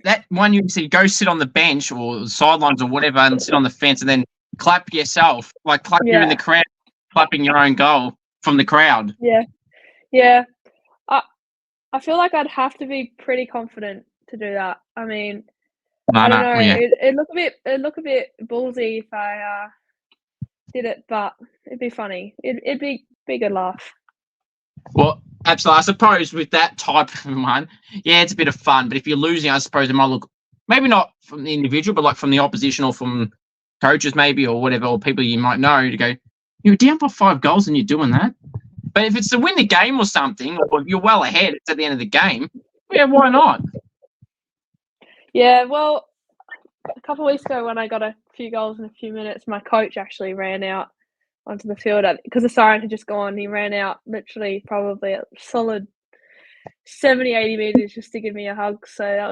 that one you said go sit on the bench or sidelines or whatever and sit on the fence and then clap yourself, like clap you in the crowd, clapping your own goal from the crowd. Yeah. I feel like I'd have to be pretty confident to do that. I mean, I don't know. Yeah. It'd look a bit ballsy if I did it, but it'd be funny. It'd be a good laugh. Well, absolutely. I suppose with that type of one, it's a bit of fun. But if you're losing, I suppose it might look maybe not from the individual, but like from the opposition or from coaches maybe or whatever, or people you might know to go, you're down by 5 goals and you're doing that. But if it's to win the game or something, or you're well ahead, it's at the end of the game, why not? Yeah, well, a couple of weeks ago when I got a few goals in a few minutes, my coach actually ran out onto the field because the siren had just gone. He ran out literally probably a solid 70, 80 meters just to give me a hug. So that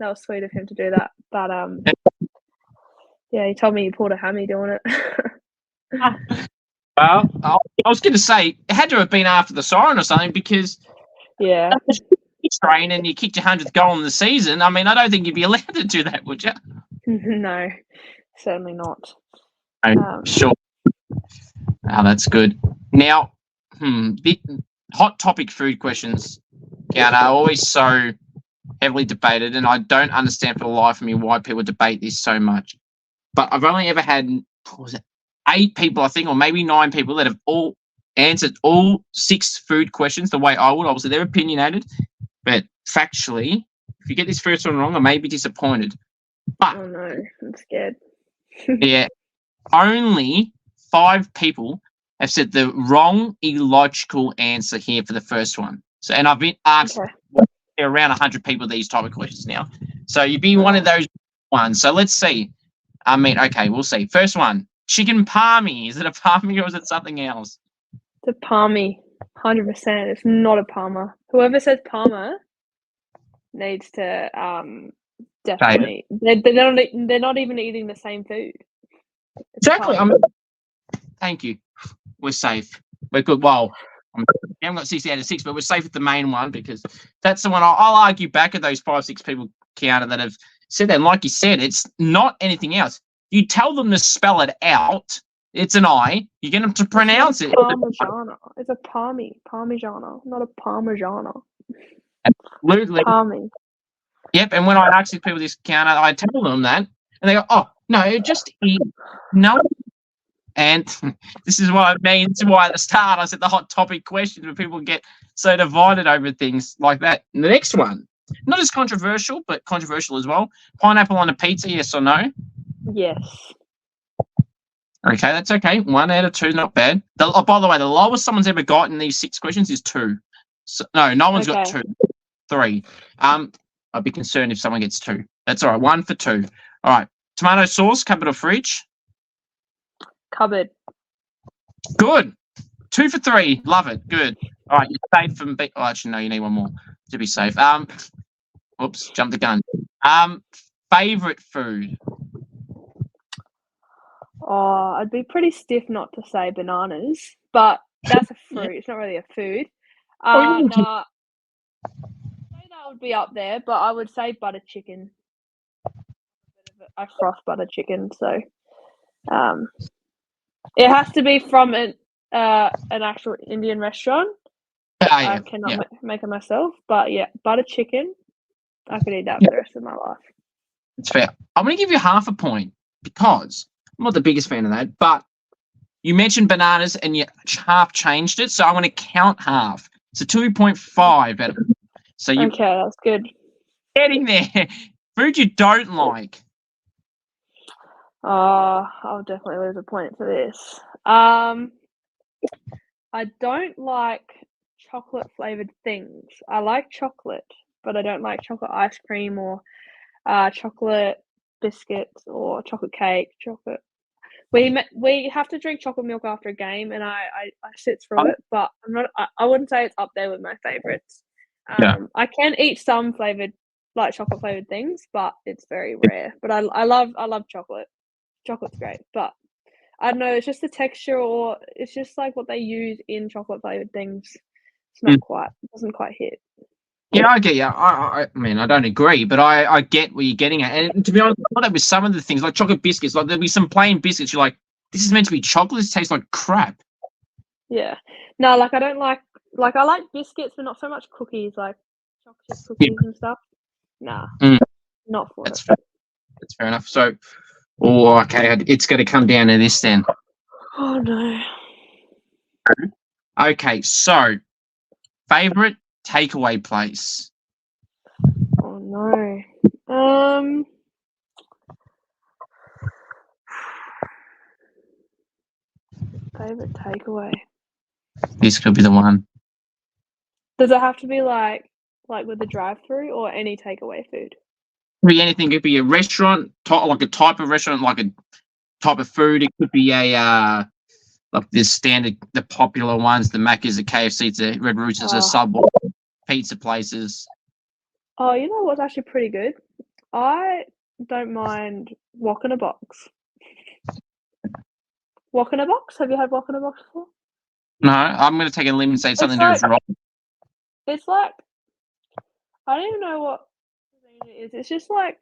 was sweet of him to do that. But he told me he pulled a hammy doing it. Well, I was going to say it had to have been after the siren or something because train and you kicked your 100th goal in the season. I mean, I don't think you'd be allowed to do that, would you? No, certainly not. Sure. Oh, that's good. Now, the hot topic food questions, Kiana, are always so heavily debated, and I don't understand for the life of me why people debate this so much. But I've only ever had, what was it, 8 people, I think, or maybe 9 people that have all answered all 6 food questions the way I would. Obviously, they're opinionated, but factually, if you get this first one wrong, I may be disappointed. But Oh no, I'm scared. yeah, only 5 people have said the wrong illogical answer here for the first one. So, and I've been asked around 100 people these type of questions now. So you'd be one of those ones. So let's see. I mean, okay, we'll see. First one, chicken palmy. Is it a palmy or is it something else? It's a palmy, 100%. It's not a palmer. Whoever says palmer needs to definitely. They're not even eating the same food. It's Exactly. Thank you. We're safe. We're good. Well, we haven't got 60 out of 6, but we're safe with the main one because that's the one I'll argue back at those 5, 6 people, Kiana, that have said that. And like you said, it's not anything else. You tell them to spell it out. It's an I. You get them to pronounce it. Parmigiana. It's a Parmigiana, not a Parmigiana. Absolutely. Palmy. Yep. And when I ask these people this, Kiana, I tell them that, and they go, "Oh no, just eat no." And this is what I mean. This is why at the start I said the hot topic questions where people get so divided over things like that. And the next one, not as controversial, but controversial as well. Pineapple on a pizza, yes or no? Yes. Okay, that's okay. 1 out of 2, not bad. By the way, the lowest someone's ever got in these 6 questions is 2. So, no one's got 2. 3. I'd be concerned if someone gets 2. That's all right. 1 for 2. All right. Tomato sauce, cupboard or fridge? Cupboard. Good. 2 for 3. Love it. Good. All right. You're safe from. Actually, no. You need one more to be safe. Oops. Jumped the gun. Favorite food. Oh, I'd be pretty stiff not to say bananas, but that's a fruit. It's not really a food. No, that would be up there, but I would say butter chicken. I froth butter chicken, so it has to be from an actual Indian restaurant. I cannot make it myself, but yeah, butter chicken. I could eat that for the rest of my life. It's fair. I'm going to give you half a point because I'm not the biggest fan of that, but you mentioned bananas and you half changed it, so I'm going to count half. It's a 2.5. So you okay, that's good. Getting there. Food you don't like. I'll definitely lose a point for this. I don't like chocolate flavored things. I like chocolate, but I don't like chocolate ice cream or chocolate biscuits or chocolate cake. We have to drink chocolate milk after a game, and I sit through it, but I wouldn't say it's up there with my favorites. I can eat some flavored, like chocolate flavored things, but it's very rare. But I love chocolate. Chocolate's great, but I don't know. It's just the texture, or it's just like what they use in chocolate flavored things. It's not quite. It doesn't quite hit. Yeah, I get you. I mean, I don't agree, but I get where you're getting at. And to be honest, I thought that with some of the things, like chocolate biscuits, like there'll be some plain biscuits. You're like, this is meant to be chocolate. This tastes like crap. Yeah. No, like I don't like I like biscuits, but not so much cookies, like chocolate cookies and stuff. Nah, not for it. That's fair enough. So, okay, it's going to come down to this then. Oh no. Okay, so favorite takeaway place. Oh no. Favorite takeaway. This could be the one. Does it have to be like with the drive-through or any takeaway food? Could be anything. It could be a restaurant, like a type of restaurant, like a type of food. It could be a like the standard, the popular ones, the Macca's, the KFC's, the Red Roosters, the Subway, pizza places. Oh, you know what's actually pretty good? I don't mind Wok in a Box. Wok in a Box? Have you had Wok in a Box before? No, I'm going to take a limb and say something to do wrong. It's like, I don't even know what it is. It's just like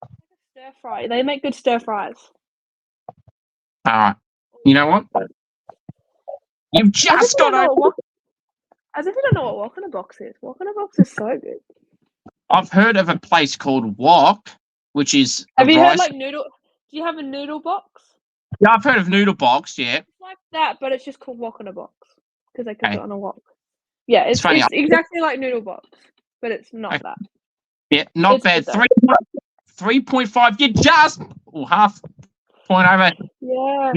a stir fry. They make good stir fries. All right. You know what? You've just got over. As if you don't know what Wok in a Box is. Wok in a Box is so good. I've heard of a place called Wok, which is Have you heard rice. noodle? Do you have a noodle box? Yeah, I've heard of Noodle Box. Yeah, It's like that, but it's just called wok in a box because they cook okay. it on a wok. Yeah, It's funny. it's exactly like noodle box, but it's not that. Yeah, not It's bad. good though. 3.5. You just half point over. Yes.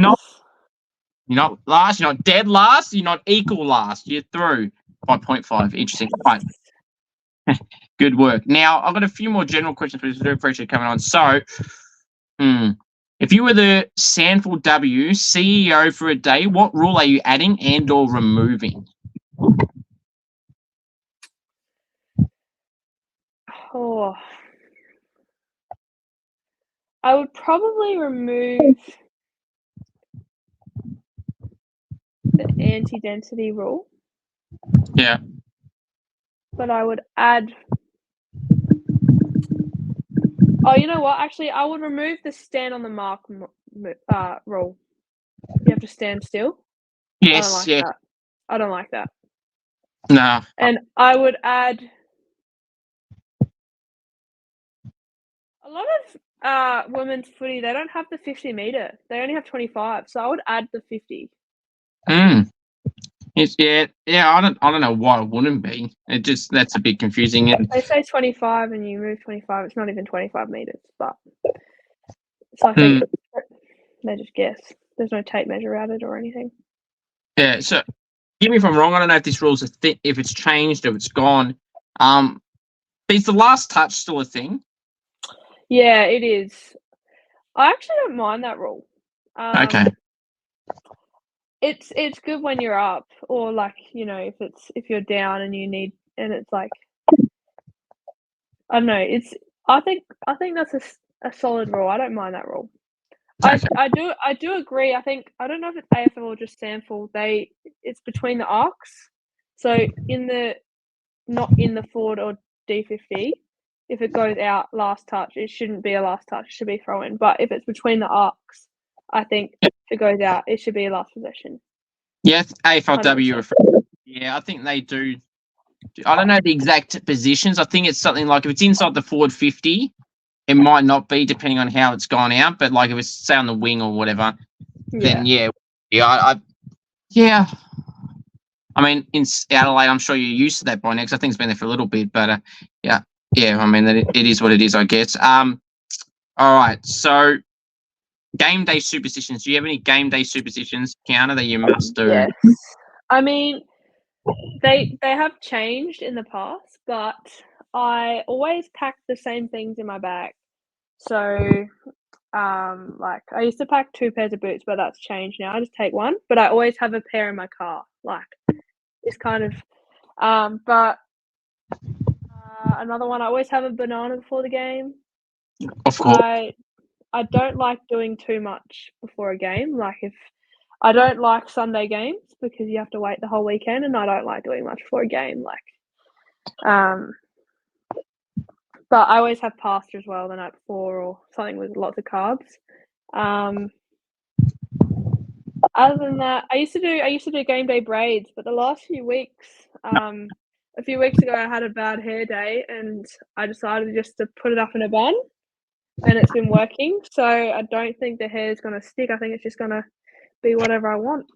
You're not last. You're not dead last. You're not equal last. You're through 5.5. Interesting. Right. Good work. Now I've got a few more general questions, but I do appreciate coming on. So, if you were the SANFLW CEO for a day, what rule are you adding and/or removing? Oh, I would probably remove the anti-density rule. Yeah. But I would add. Oh, you know what? Actually, I would remove the stand on the mark rule. You have to stand still. Yes. That. I don't like that. No. And I would add a lot of women's footy. They don't have the 50 meter. They only have 25. So I would add the 50. Yeah. I don't know why it wouldn't be. That's a bit confusing. They say 25 and you move 25. It's not even 25 meters, but so I think they just guess. There's no tape measure added or anything. Yeah. So, give me if I'm wrong. I don't know if this rule's if it's changed or if it's gone. Is the last touch still a thing? Yeah, it is. I actually don't mind that rule. Okay. It's good when you're up, or if you're down and you need, and it's like, I don't know. I think that's a solid rule. I don't mind that rule. Okay. I do agree. I don't know if it's AFL or just SANFL. It's between the arcs. So not in the forward or D50. If it goes out last touch, it shouldn't be a last touch. It should be throw in. But if it's between the arcs, I think if it goes out, it should be a last possession. Yes, AFLW. Yeah, I think they do. I don't know the exact positions. I think it's something like if it's inside the forward 50, it might not be depending on how it's gone out. But like if it's say on the wing or whatever, then yeah. I mean, in Adelaide, I'm sure you're used to that by now because I think it's been there for a little bit. But yeah. I mean, it is what it is, I guess. All right. So, game day superstitions. Do you have any game day superstitions, Kiana, that you must do? Yes. I mean, they have changed in the past, but I always pack the same things in my bag. So, like I used to pack 2 pairs of boots, but that's changed now. I just take one, but I always have a pair in my car. Like it's kind of, but another one. I always have a banana before the game. Of course. I don't like doing too much before a game. Like if I don't like Sunday games because you have to wait the whole weekend, and I don't like doing much before a game. But I always have pasta as well the night before, or something with lots of carbs. Other than that, I used to do game day braids, but the last few weeks, a few weeks ago, I had a bad hair day, and I decided just to put it up in a bun, and it's been working. So I don't think the hair is going to stick. I think it's just going to be whatever I want.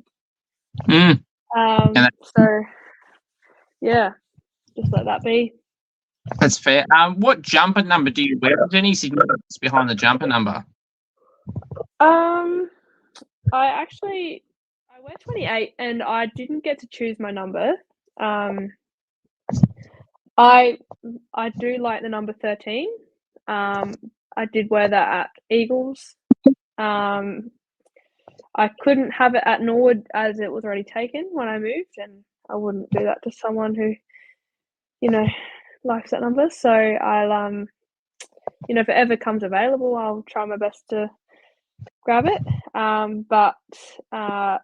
So yeah, just let that be. That's fair. What jumper number do you wear? Is there any significance behind the jumper number? I wear 28, and I didn't get to choose my number. I do like the number 13. I did wear that at Eagles. I couldn't have it at Norwood as it was already taken when I moved, and I wouldn't do that to someone who, likes that number. So I'll, if it ever comes available, I'll try my best to grab it. But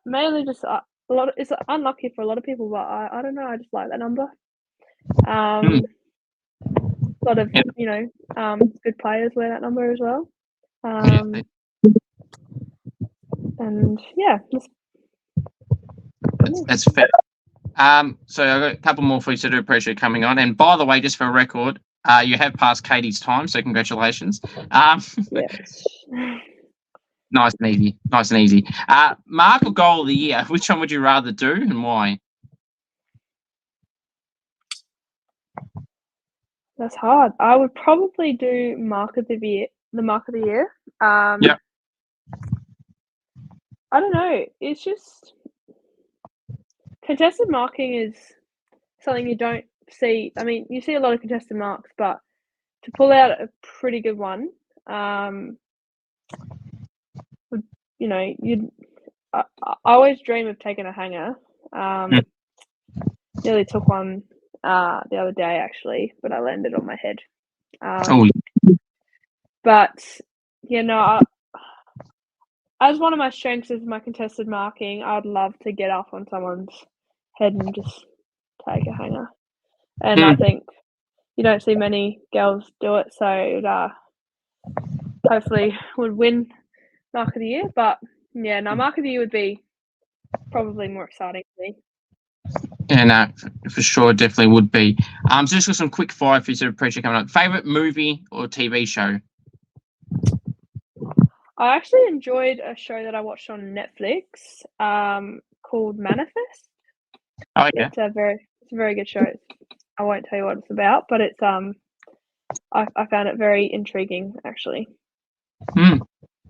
mainly just it's unlucky for a lot of people, but I don't know. I just like that number. A lot of good players wear that number as well. And yeah, that's fair. So I've got a couple more for you, so I do appreciate coming on. And by the way, just for a record, You have passed Katie's time, so congratulations. Yes. Nice and easy. Nice and easy. Mark or goal of the year? Which one would you rather do, and why? That's hard. I would probably do mark of the year. The mark of the year. Yep. I don't know. It's just contested marking is something you don't see. I mean, you see a lot of contested marks, but to pull out a pretty good one, would, you know, you'd. I always dream of taking a hanger. Nearly took one the other day actually, but I landed on my head. But you know, as one of my strengths is my contested marking, I'd love to get up on someone's head and just take a hanger. And I think you don't see many girls do it, so it hopefully would win mark of the year. But yeah, no, mark of the year would be probably more exciting for me. Yeah, no, for sure, definitely would be. So just got some quick fire for you, so appreciate coming up. Favorite movie or TV show? I actually enjoyed a show that I watched on Netflix called Manifest. Oh yeah, it's a very good show. I won't tell you what it's about, but it's I found it very intriguing actually. Fair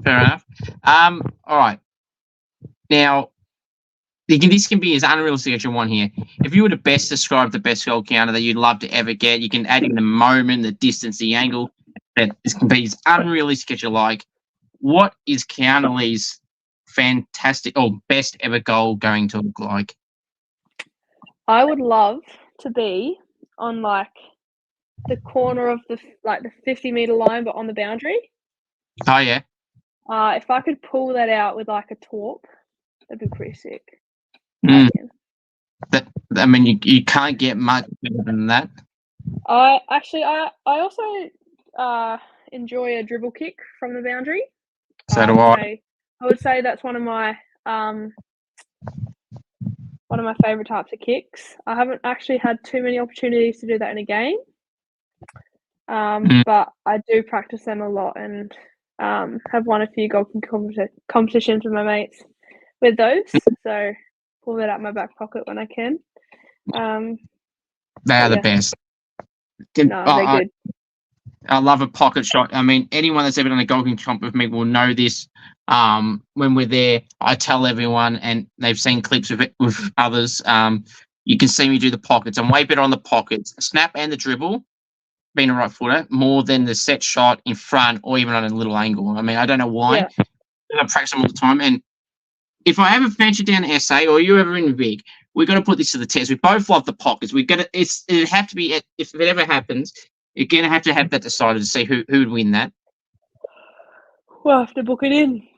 enough. All right. Now, this can be as unrealistic as you want here. If you were to best describe the best goal counter that you'd love to ever get, you can add in the moment, the distance, the angle. That this can be as unrealistic as you like. What is Kiana Lee's fantastic or best ever goal going to look like? I would love to be on like the corner of the 50-meter line, but on the boundary. Oh yeah. If I could pull that out with like a torp, that'd be pretty sick. I mean, you can't get much better than that. I also enjoy a dribble kick from the boundary. So do I. I would say that's one of my favorite types of kicks. I haven't actually had too many opportunities to do that in a game, but I do practice them a lot and have won a few goal competitions with my mates with those. So pull that out my back pocket when I can. They are the best. They're good. I love a pocket shot. I mean, anyone that's ever done a golfing comp with me will know this. When we're there, I tell everyone, and they've seen clips of it with others. You can see me do the pockets. I'm way better on the pockets, snap and the dribble, being a right footer, more than the set shot in front or even on a little angle. I mean, I don't know why. Yeah. I practice them all the time. And if I ever venture down to SA or you ever in big, we're going to put this to the test. We both love the pockets. It'd have to be, if it ever happens, you're going to have that decided to see who would win that. We'll have to book it in.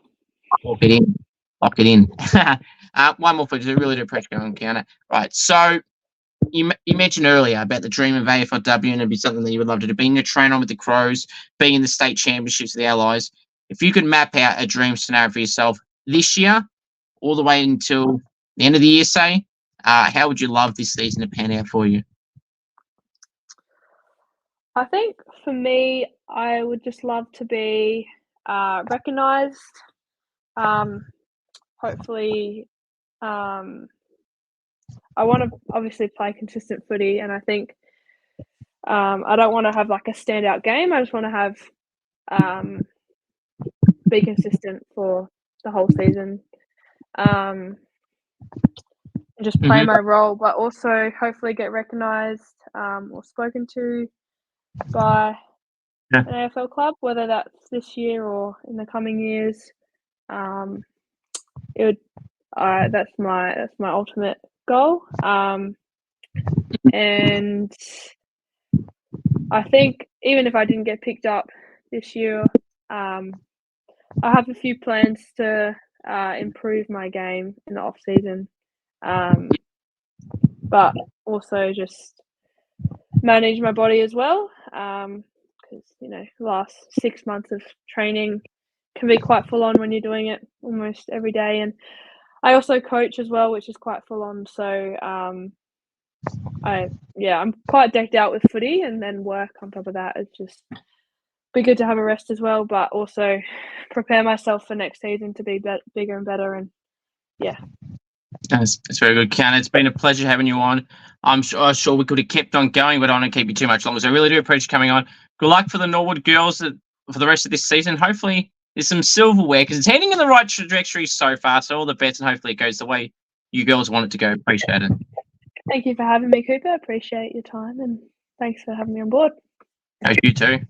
Lock it in. One more for you. I really do appreciate going, Kiana. Right. So you mentioned earlier about the dream of AFLW and it'd be something that you would love to do. Being a trainer with the Crows, being in the state championships of the Allies. If you could map out a dream scenario for yourself this year, all the way until the end of the year, say, how would you love this season to pan out for you? I think for me, I would just love to be recognised. Hopefully, I want to obviously play consistent footy, and I think I don't want to have like a standout game. I just want to have be consistent for the whole season. And just play my role, but also hopefully get recognised or spoken to by an AFL club, whether that's this year or in the coming years. That's my ultimate goal. And I think even if I didn't get picked up this year, I have a few plans to improve my game in the off season, but also just manage my body as well, because the last 6 months of training can be quite full on when you're doing it almost every day, and I also coach as well, which is quite full on. So I'm quite decked out with footy, and then work on top of that. It's just be good to have a rest as well, but also prepare myself for next season to be bigger and better. And That's very good, Kiana. It's been a pleasure having you on. I'm sure we could have kept on going, but I don't want to keep you too much longer. So I really do appreciate coming on. Good luck for the Norwood girls for the rest of this season. Hopefully there's some silverware because it's heading in the right trajectory so far. So all the best, and hopefully it goes the way you girls want it to go. Appreciate it. thank you for having me, Cooper. Appreciate your time, and thanks for having me on board. You too.